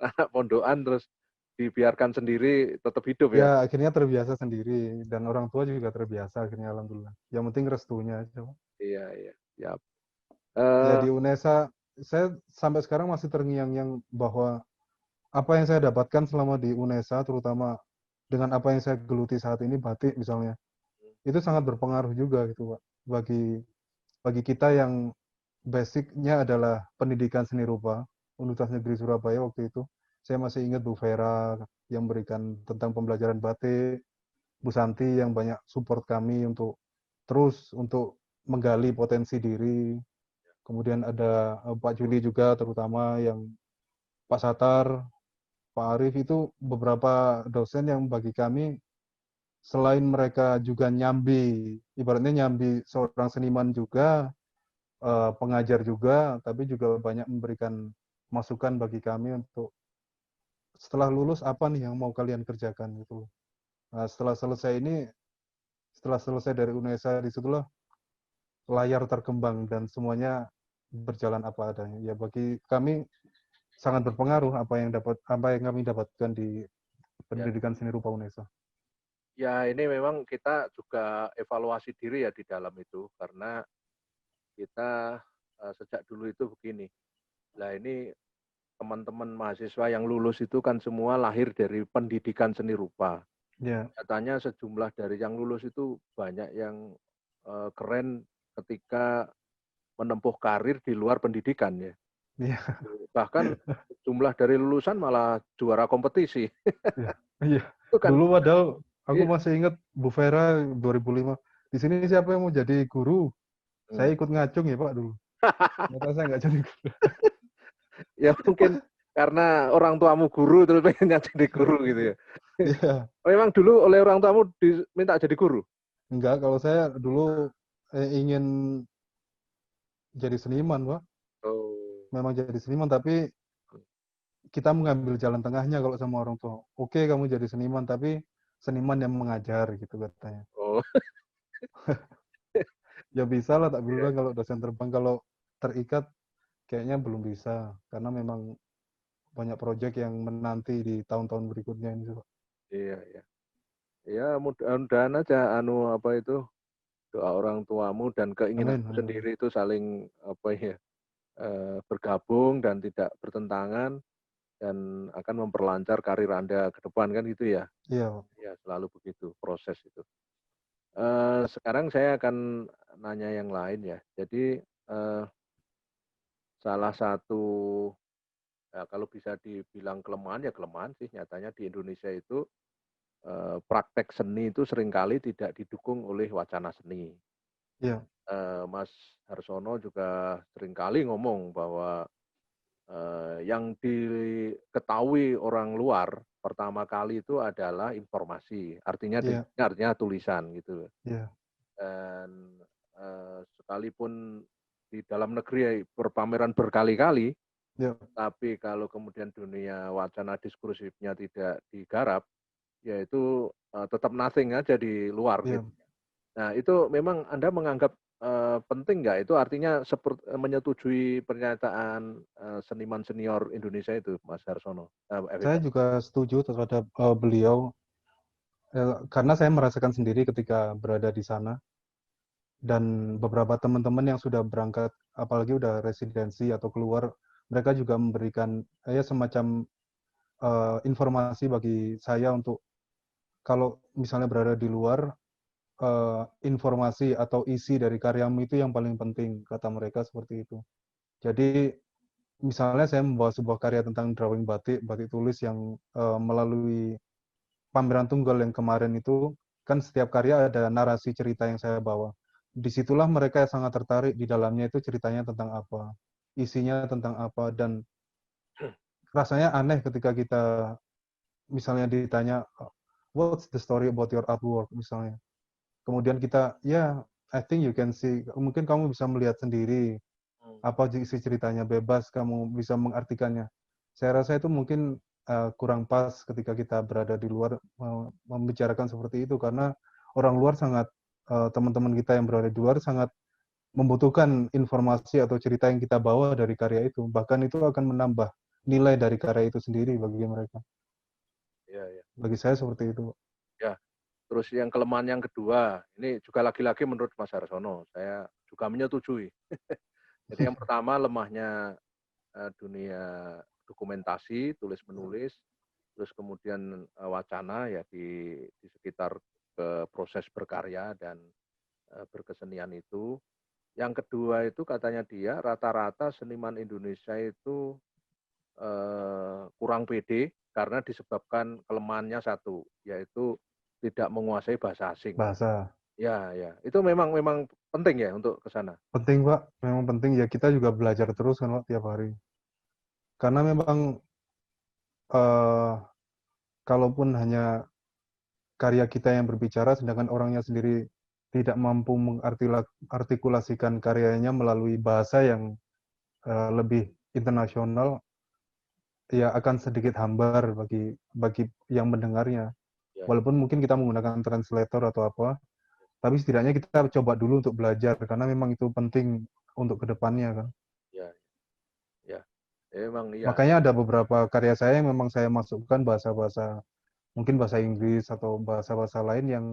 anak pondokan terus dibiarkan sendiri tetap hidup ya. Ya akhirnya terbiasa sendiri dan orang tua juga terbiasa akhirnya alhamdulillah. Yang penting restunya aja, Pak. Iya, iya. Siap. Ya Eh, di UNESA saya sampai sekarang masih terngiang-ngiang bahwa apa yang saya dapatkan selama di UNESA terutama dengan apa yang saya geluti saat ini batik misalnya itu sangat berpengaruh juga gitu Pak bagi bagi kita yang basicnya adalah pendidikan seni rupa Universitas Negeri Surabaya waktu itu. Saya masih ingat Bu Vera yang berikan tentang pembelajaran batik, Bu Santi yang banyak support kami untuk terus untuk menggali potensi diri. Kemudian ada Pak Juli juga terutama yang Pak Satar, Pak Arif itu beberapa dosen yang bagi kami selain mereka juga nyambi, ibaratnya nyambi seorang seniman juga, pengajar juga, tapi juga banyak memberikan masukan bagi kami untuk setelah lulus apa nih yang mau kalian kerjakan gitu. Nah, setelah selesai dari UNESA disitulah layar terkembang dan semuanya berjalan apa adanya. Ya bagi kami sangat berpengaruh apa yang kami dapatkan di ya. pendidikan seni rupa UNESA. Ya, ini memang kita juga evaluasi diri ya di dalam itu karena kita sejak dulu itu begini. Nah, ini teman-teman mahasiswa yang lulus itu kan semua lahir dari pendidikan seni rupa. Ya, Katanya sejumlah dari yang lulus itu banyak yang keren ketika menempuh karir di luar pendidikan ya. iya, Bahkan jumlah dari lulusan malah juara kompetisi. iya, iya. Itu kan Dulu padahal aku iya. masih ingat Bu Vera 2005. Di sini siapa yang mau jadi guru? Hmm. Saya ikut ngacung ya Pak dulu. Ternyata saya nggak jadi guru. Ya mungkin karena orang tuamu guru terus pengennya jadi guru gitu ya. Iya, Memang dulu oleh orang tuamu diminta jadi guru? enggak. Kalau saya dulu ingin jadi seniman Pak. Oh. Memang jadi seniman, tapi kita mengambil jalan tengahnya kalau sama orang tua. Oke, kamu jadi seniman, tapi seniman yang mengajar gitu katanya. Oh, Ya bisa lah, tak iya, bilang kalau dosen terbang kalau terikat kayaknya belum bisa karena memang banyak proyek yang menanti di tahun-tahun berikutnya ini Pak. iya, iya. Ya mudah-mudahan aja apa itu doa orang tuamu dan Amin, keinginanmu amin, amin. sendiri itu saling apa ya bergabung dan tidak bertentangan dan akan memperlancar karir Anda ke depan kan gitu ya. Iya, Pak. Ya selalu begitu proses itu. Sekarang saya akan nanya yang lain ya. Jadi salah satu ya, kalau bisa dibilang kelemahan ya kelemahan sih nyatanya di Indonesia itu praktek seni itu seringkali tidak didukung oleh wacana seni. Iya, Mas Harsono juga seringkali ngomong bahwa yang diketahui orang luar pertama kali itu adalah informasi, iya, artinya tulisan gitu. iya, Dan sekalipun di dalam negeri berpameran berkali-kali, iya, tapi kalau kemudian dunia wacana diskursifnya tidak digarap, yaitu tetap nothing aja di luar iya. gitu. Nah, itu memang Anda menganggap penting nggak? Itu artinya menyetujui pernyataan seniman senior Indonesia itu, Mas Harsono, Saya Evita. juga setuju terhadap beliau karena saya merasakan sendiri ketika berada di sana dan beberapa teman-teman yang sudah berangkat, apalagi udah residensi atau keluar, mereka juga memberikan ya semacam informasi bagi saya untuk kalau misalnya berada di luar, informasi atau isi dari karyamu itu yang paling penting, kata mereka seperti itu. Jadi misalnya saya membawa sebuah karya tentang drawing batik, batik tulis yang melalui pameran tunggal yang kemarin itu, kan setiap karya ada narasi cerita yang saya bawa. Disitulah mereka sangat tertarik di dalamnya itu ceritanya tentang apa, isinya tentang apa, dan rasanya aneh ketika kita misalnya ditanya, what's the story about your artwork, misalnya. Kemudian kita, ya, I think you can see, mungkin kamu bisa melihat sendiri, apa isi ceritanya, bebas kamu bisa mengartikannya. Saya rasa itu mungkin kurang pas ketika kita berada di luar membicarakan seperti itu karena orang luar sangat teman-teman kita yang berada di luar sangat membutuhkan informasi atau cerita yang kita bawa dari karya itu. Bahkan itu akan menambah nilai dari karya itu sendiri bagi mereka. Ya, ya. Bagi saya seperti itu. Ya. Terus yang kelemahan yang kedua, ini juga lagi-lagi menurut Mas Harsono, saya juga menyetujui. Jadi yang pertama lemahnya dunia dokumentasi, tulis-menulis, terus kemudian wacana ya di sekitar proses berkarya dan berkesenian itu. Yang kedua itu katanya dia rata-rata seniman Indonesia itu kurang pede karena disebabkan kelemahannya satu, yaitu tidak menguasai bahasa asing. Bahasa. Ya, ya. Itu memang penting ya untuk ke sana. Penting, Pak. Memang penting ya, kita juga belajar terus kan, Pak, tiap hari. Karena memang kalaupun hanya karya kita yang berbicara, sedangkan orangnya sendiri tidak mampu mengartikulasikan karyanya melalui bahasa yang lebih internasional, ya akan sedikit hambar bagi yang mendengarnya. Ya, Walaupun mungkin kita menggunakan translator atau apa, tapi setidaknya kita coba dulu untuk belajar karena memang itu penting untuk kedepannya kan. ya, ya. Emang iya. Makanya ada beberapa karya saya yang memang saya masukkan bahasa-bahasa, mungkin bahasa Inggris atau bahasa-bahasa lain yang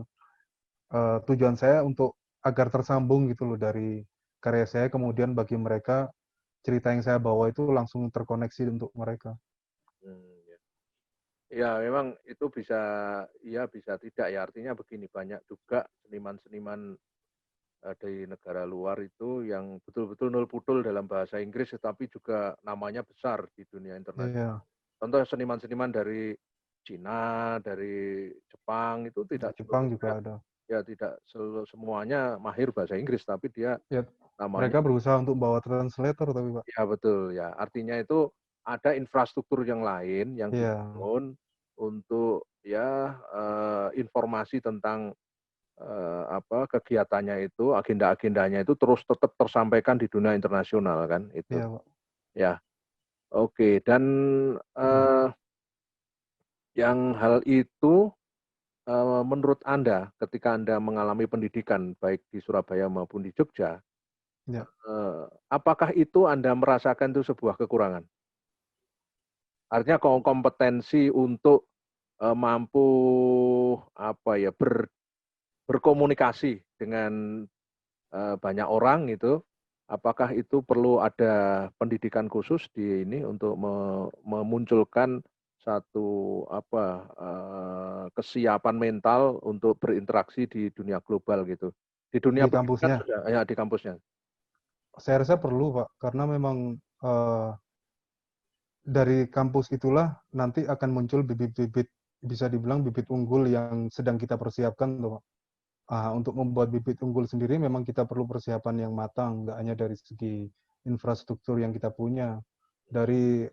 tujuan saya untuk agar tersambung gitu loh dari karya saya, kemudian bagi mereka cerita yang saya bawa itu langsung terkoneksi untuk mereka. Ya. Ya, memang itu bisa ya bisa tidak ya. Artinya begini, banyak juga seniman-seniman dari negara luar itu yang betul-betul nol pudul dalam bahasa Inggris, tetapi juga namanya besar di dunia internasional. Iya, Contoh seniman-seniman dari Cina, dari Jepang itu di tidak Jepang seluruhnya, juga ada. ya tidak semuanya mahir bahasa Inggris, tapi dia Ya, namanya, mereka berusaha untuk bawa translator tapi Pak. ya betul ya. Artinya itu ada infrastruktur yang lain yang Iya, dibangun untuk ya informasi tentang kegiatannya itu, agenda-agendanya itu terus tetap tersampaikan di dunia internasional kan itu. iya Pak. Ya, oke. Dan yang hal itu menurut Anda ketika Anda mengalami pendidikan baik di Surabaya maupun di Jogja, Ya, apakah itu Anda merasakan itu sebuah kekurangan? Artinya kompetensi untuk mampu apa ya berkomunikasi dengan banyak orang itu, apakah itu perlu ada pendidikan khusus di ini untuk memunculkan satu kesiapan mental untuk berinteraksi di dunia global gitu. Di dunia di pendidikan kampusnya. sudah ya di kampusnya. Saya rasa perlu Pak, karena memang dari kampus itulah nanti akan muncul bibit-bibit, bisa dibilang bibit unggul yang sedang kita persiapkan tuh Pak. Untuk membuat bibit unggul sendiri memang kita perlu persiapan yang matang, nggak hanya dari segi infrastruktur yang kita punya, dari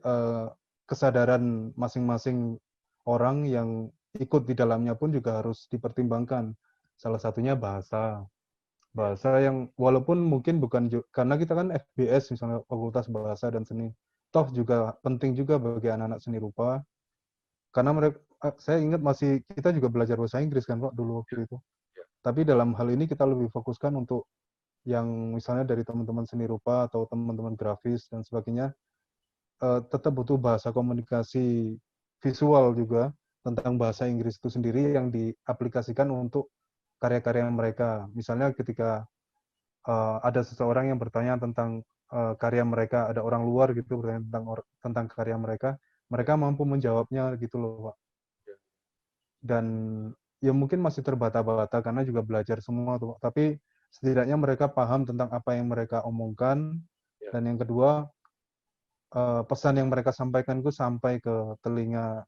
kesadaran masing-masing orang yang ikut di dalamnya pun juga harus dipertimbangkan. Salah satunya bahasa. Ya, Bahasa yang walaupun mungkin bukan karena kita kan FBS misalnya Fakultas Bahasa dan Seni, toh juga penting juga bagi anak-anak seni rupa, karena mereka, saya ingat masih kita juga belajar bahasa Inggris kan Pak dulu ya, waktu itu. ya, Tapi dalam hal ini kita lebih fokuskan untuk yang misalnya dari teman-teman seni rupa atau teman-teman grafis dan sebagainya, tetap butuh bahasa komunikasi visual juga tentang bahasa Inggris itu sendiri yang diaplikasikan untuk karya-karya mereka. Misalnya ketika ada seseorang yang bertanya tentang karya mereka, ada orang luar gitu bertanya tentang karya mereka, ya, mereka mampu menjawabnya gitu loh, Pak. ya, Dan ya mungkin masih terbata-bata karena juga belajar semua tuh, Pak. Tapi setidaknya mereka paham tentang apa yang mereka omongkan, ya, dan yang kedua pesan yang mereka sampaikan itu sampai ke telinga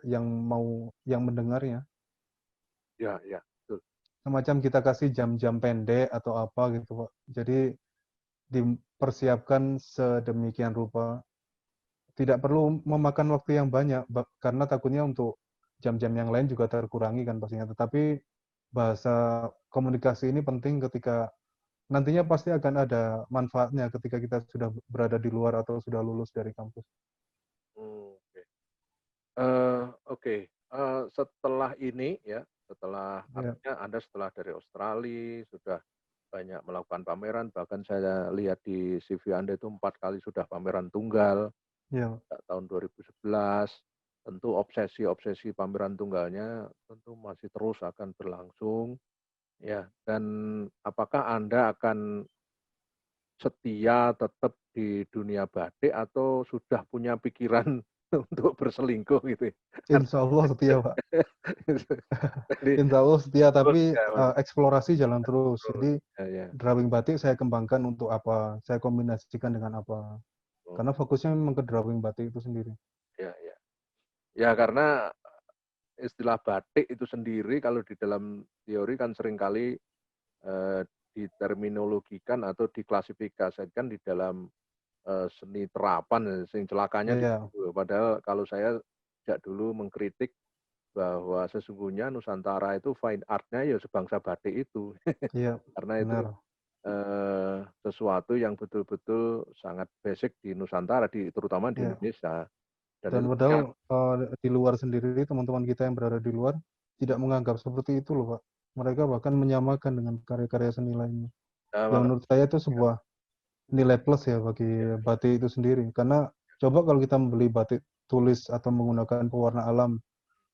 yang mendengarnya. ya, ya, betul. Semacam kita kasih jam-jam pendek atau apa gitu, Pak. Jadi dipersiapkan sedemikian rupa. Tidak perlu memakan waktu yang banyak, karena takutnya untuk jam-jam yang lain juga terkurangi kan pastinya. Tetapi bahasa komunikasi ini penting ketika nantinya pasti akan ada manfaatnya ketika kita sudah berada di luar atau sudah lulus dari kampus. Oke. Oke. Setelah ini ya, setelah Ya, artinya Anda setelah dari Australia sudah banyak melakukan pameran, bahkan saya lihat di CV Anda itu 4 kali sudah pameran tunggal. Iya. tahun 2011. Tentu obsesi-obsesi pameran tunggalnya tentu masih terus akan berlangsung, ya. Dan apakah Anda akan setia tetap di dunia batik atau sudah punya pikiran untuk berselingkuh gitu ya? Insya Allah setia, Pak. Jadi Insya Allah setia, terus tapi ya, Mas. eksplorasi jalan terus. Terus, Jadi ya, ya. drawing batik saya kembangkan untuk apa, saya kombinasikan dengan apa. Oh, Karena fokusnya memang ke drawing batik itu sendiri. ya, ya. Ya karena istilah batik itu sendiri kalau di dalam teori kan seringkali diterminologikan atau diklasifikasikan di dalam seni terapan, sing celakanya di Iya, situ. Padahal kalau saya sejak dulu mengkritik bahwa sesungguhnya Nusantara itu fine art-nya ya sebangsa batik itu. iya, Karena itu benar. sesuatu yang betul-betul sangat basic di Nusantara, terutama di Iya. Indonesia. Dan Dan itu punya, padahal di luar sendiri, teman-teman kita yang berada di luar tidak menganggap seperti itu loh, Pak. Mereka bahkan menyamakan dengan karya-karya seni lainnya. Yang maka, menurut saya itu sebuah nilai plus ya bagi ya, batik itu sendiri. Karena coba kalau kita membeli batik tulis atau menggunakan pewarna alam,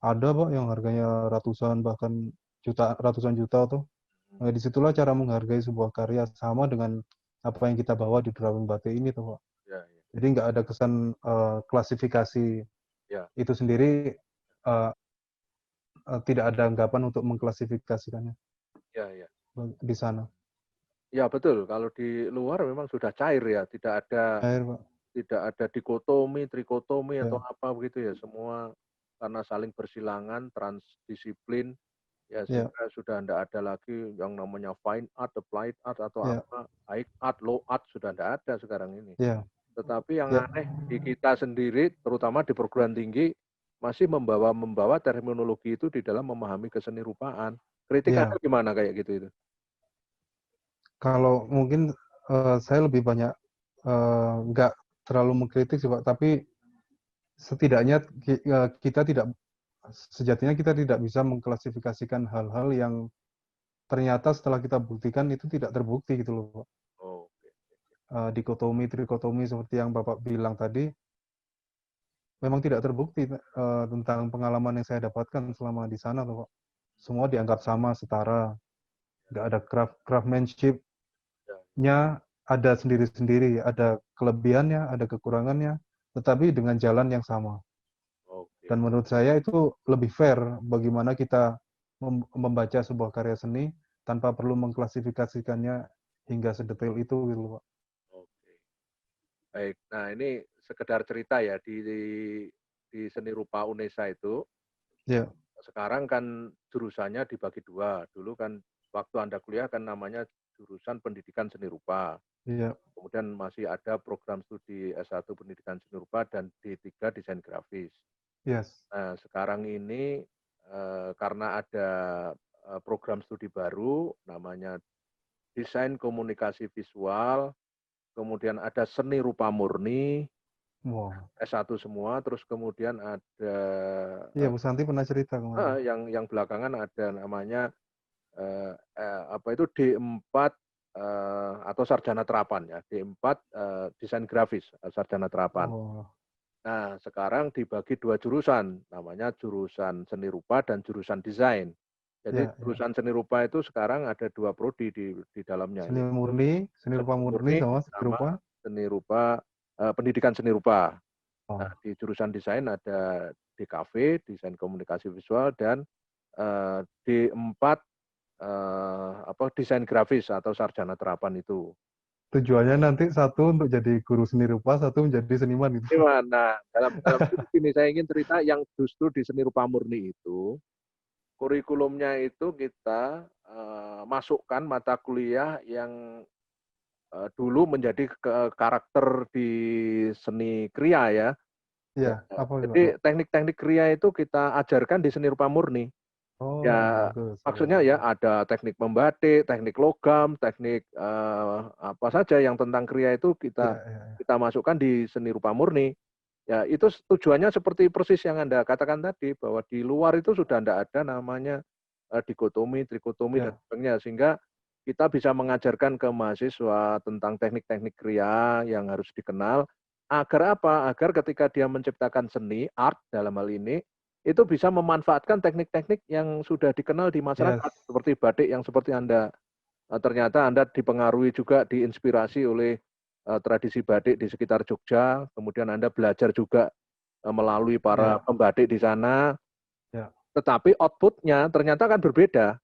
ada Pak yang harganya ratusan bahkan ratusan juta tuh. Nah, disitulah cara menghargai sebuah karya sama dengan apa yang kita bawa di drawing batik ini tuh Pak. ya, ya, Jadi nggak ada kesan klasifikasi ya, itu sendiri, eh, tidak ada anggapan untuk mengklasifikasikannya ya, ya. di sana. Ya betul. Kalau di luar memang sudah cair ya, Air Pak. tidak ada dikotomi, trikotomi atau Ya, apa begitu ya. Semua karena saling bersilangan, transdisiplin, ya ya, sehingga sudah tidak ada lagi yang namanya fine art, applied art atau ya, apa, high art, low art sudah tidak ada sekarang ini. ya, Tetapi yang ya, aneh di kita sendiri, terutama di perguruan tinggi, masih membawa terminologi itu di dalam memahami keseni rupaan. Kritikannya ya. gimana kayak gitu itu? Kalau mungkin saya lebih banyak nggak terlalu mengkritik sih Pak, tapi setidaknya kita tidak sejatinya kita tidak bisa mengklasifikasikan hal-hal yang ternyata setelah kita buktikan itu tidak terbukti gitu loh Pak. Oh, oke. Dikotomi, trikotomi seperti yang Bapak bilang tadi memang tidak terbukti tentang pengalaman yang saya dapatkan selama di sana loh Pak. Semua dianggap sama, setara, nggak ada craftsmanship Ya, nya ada sendiri-sendiri, ada kelebihannya, ada kekurangannya, tetapi dengan jalan yang sama. oke. Dan menurut saya itu lebih fair bagaimana kita membaca sebuah karya seni tanpa perlu mengklasifikasikannya hingga sedetail itu gitu Pak. Oke. Baik. Nah, ini sekedar cerita ya di seni rupa UNESA itu Ya, sekarang kan jurusannya dibagi dua. Dulu kan waktu Anda kuliah kan namanya jurusan pendidikan seni rupa. iya, Kemudian masih ada program studi S1 pendidikan seni rupa dan D3 desain grafis. yes, Nah, sekarang ini karena ada program studi baru namanya desain komunikasi visual, kemudian ada seni rupa murni, wow. S1 semua, terus kemudian ada Iya, Bu Santi pernah cerita kemarin. yang belakangan ada namanya apa itu D4 atau sarjana terapan ya, D4 desain grafis sarjana terapan. Oh, Nah, sekarang dibagi dua jurusan, namanya jurusan seni rupa dan jurusan desain. Jadi ya, ya. jurusan seni rupa itu sekarang ada dua prodi di dalamnya, Seni yaitu murni, seni rupa seni murni murni sama seni sama rupa. seni rupa pendidikan seni rupa. Nah, Oh, di jurusan desain ada DKV, desain komunikasi visual, dan D4 apa desain grafis atau sarjana terapan itu. tujuannya nanti satu untuk jadi guru seni rupa, satu menjadi seniman gitu. Gimana? Dalam ini saya ingin cerita yang justru di seni rupa murni itu kurikulumnya itu kita masukkan mata kuliah yang dulu menjadi karakter di seni kriya ya. Iya, Ya, apa itu Pak? jadi teknik-teknik kriya itu kita ajarkan di seni rupa murni. Oh, Ya, bagus, bagus, maksudnya ya bagus. ada teknik membatik, teknik logam, teknik apa saja yang tentang kriya itu Iya, kita iya, iya. kita masukkan di seni rupa murni. Ya, itu tujuannya seperti persis yang Anda katakan tadi bahwa di luar itu sudah tidak ada namanya dikotomi, trikotomi dan Iya, sebagainya sehingga kita bisa mengajarkan ke mahasiswa tentang teknik-teknik kriya yang harus dikenal Agar apa? Agar ketika dia menciptakan seni, art dalam hal ini, itu bisa memanfaatkan teknik-teknik yang sudah dikenal di Yes. masyarakat. Seperti batik yang seperti Anda, ternyata Anda dipengaruhi juga, diinspirasi oleh tradisi batik di sekitar Jogja, kemudian Anda belajar juga melalui para pembatik di sana, tetapi output-nya ternyata kan berbeda.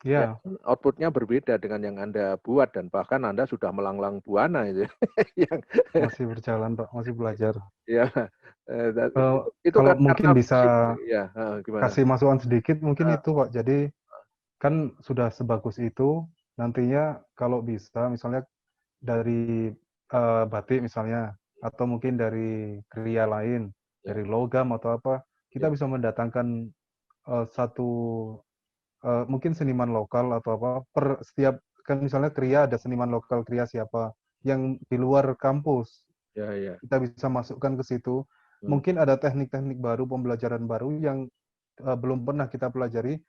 Ya, output-nya berbeda dengan yang Anda buat, dan bahkan Anda sudah melanglang buana itu. yang Masih berjalan, Pak, masih belajar. Ya, itu Kalau kan karena mungkin bisa ya, gimana? kasih masukan sedikit, mungkin itu, Pak. Jadi kan sudah sebagus itu, nantinya kalau bisa, misalnya dari batik misalnya, atau mungkin dari kriya lain, dari logam atau apa, kita bisa mendatangkan satu mungkin seniman lokal atau apa, per setiap, kan misalnya kriya ada seniman lokal kriya siapa, yang di luar kampus, kita bisa masukkan ke situ. Mungkin ada teknik-teknik baru, pembelajaran baru yang belum pernah kita pelajari.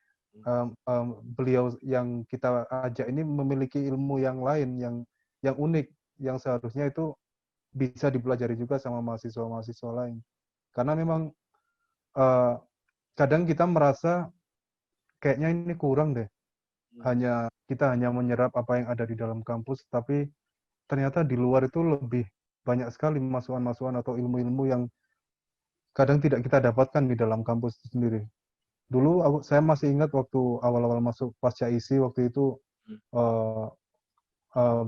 Beliau yang kita ajak ini memiliki ilmu yang lain, yang unik, yang seharusnya itu bisa dipelajari juga sama mahasiswa-mahasiswa lain. Karena memang kadang kita merasa kayaknya ini kurang deh. Kita hanya menyerap apa yang ada di dalam kampus, tapi ternyata di luar itu lebih banyak sekali masukan-masukan atau ilmu-ilmu yang kadang tidak kita dapatkan di dalam kampus itu sendiri. Dulu saya masih ingat waktu awal-awal masuk pasca isi, waktu itu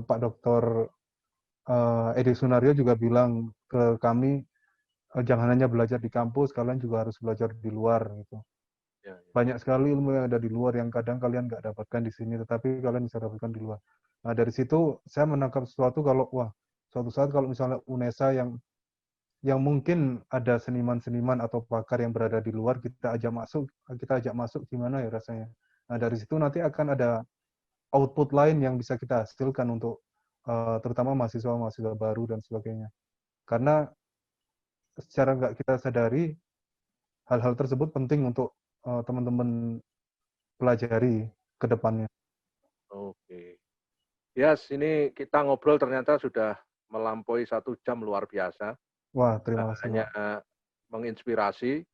Pak Dr. Edi Sunario juga bilang ke kami, jangan hanya belajar di kampus, kalian juga harus belajar di luar gitu. Banyak sekali ilmu yang ada di luar yang kadang kalian nggak dapatkan di sini, tetapi kalian bisa dapatkan di luar. Nah, dari situ saya menangkap sesuatu, kalau suatu saat kalau misalnya UNESA yang mungkin ada seniman-seniman atau pakar yang berada di luar, kita ajak masuk gimana ya rasanya. Nah, dari situ nanti akan ada output lain yang bisa kita hasilkan untuk terutama mahasiswa-mahasiswa baru dan sebagainya. Karena secara nggak kita sadari, hal-hal tersebut penting untuk teman-teman pelajari ke depannya. Oke. Yes, ini kita ngobrol ternyata sudah melampaui 1 jam, luar biasa. Wah, terima kasih, Hanya Pak. menginspirasi,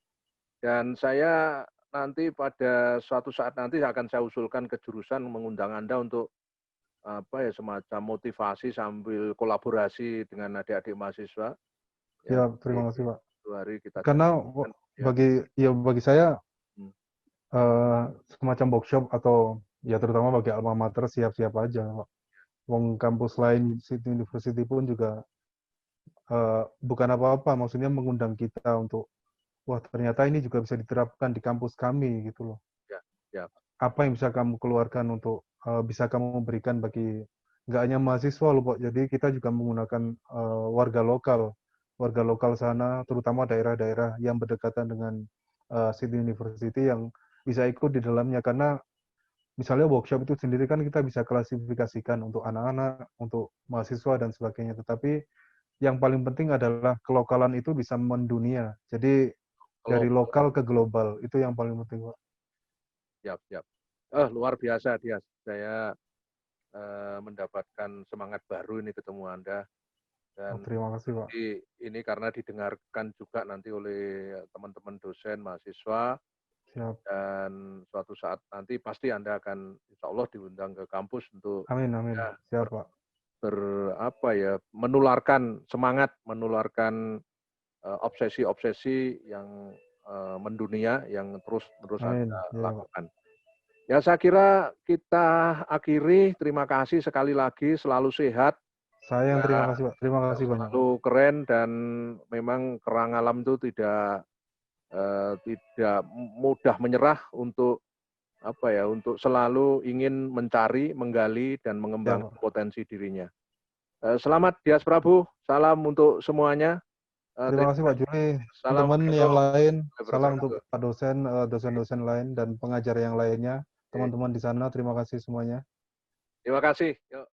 dan saya nanti pada suatu saat nanti akan saya usulkan ke jurusan mengundang Anda untuk semacam motivasi sambil kolaborasi dengan adik-adik mahasiswa. Ya, terima kasih, Pak. Hari kita Karena bagi saya semacam workshop atau ya terutama bagi alma mater siap-siap aja, Pak. Wong kampus lain, City University pun juga bukan apa-apa, maksudnya mengundang kita untuk, wah ternyata ini juga bisa diterapkan di kampus kami gitu loh. Apa yang bisa kamu keluarkan untuk bisa kamu berikan bagi nggak hanya mahasiswa loh, Pak. Jadi kita juga menggunakan warga lokal sana, terutama daerah-daerah yang berdekatan dengan City University yang bisa ikut di dalamnya. Karena misalnya workshop itu sendiri kan kita bisa klasifikasikan untuk anak-anak, untuk mahasiswa dan sebagainya. Tetapi yang paling penting adalah kelokalan itu bisa mendunia. Jadi dari lokal ke global, itu yang paling penting, Pak. Siap. Luar biasa, Dias. Saya mendapatkan semangat baru ini ketemu Anda. Dan terima kasih, Pak. Ini karena didengarkan juga nanti oleh teman-teman dosen, mahasiswa. Siap. Dan suatu saat nanti pasti Anda akan insya Allah diundang ke kampus untuk Amin. Siap, Pak. Menularkan semangat, menularkan obsesi-obsesi yang mendunia yang terus Anda lakukan. Ya, saya kira kita akhiri. Terima kasih sekali lagi, selalu sehat. Saya yang terima kasih, Pak. Terima kasih banyak. Selalu keren, dan memang kerang alam itu tidak mudah menyerah untuk untuk selalu ingin mencari, menggali, dan mengembangkan potensi dirinya. Selamat Dias Prabu, salam untuk semuanya. Terima kasih Pak Juli. Teman-teman yang lain, salam untuk Pak dosen, dosen-dosen lain, dan pengajar yang lainnya. Teman-teman di sana, terima kasih semuanya. Terima kasih. Yuk.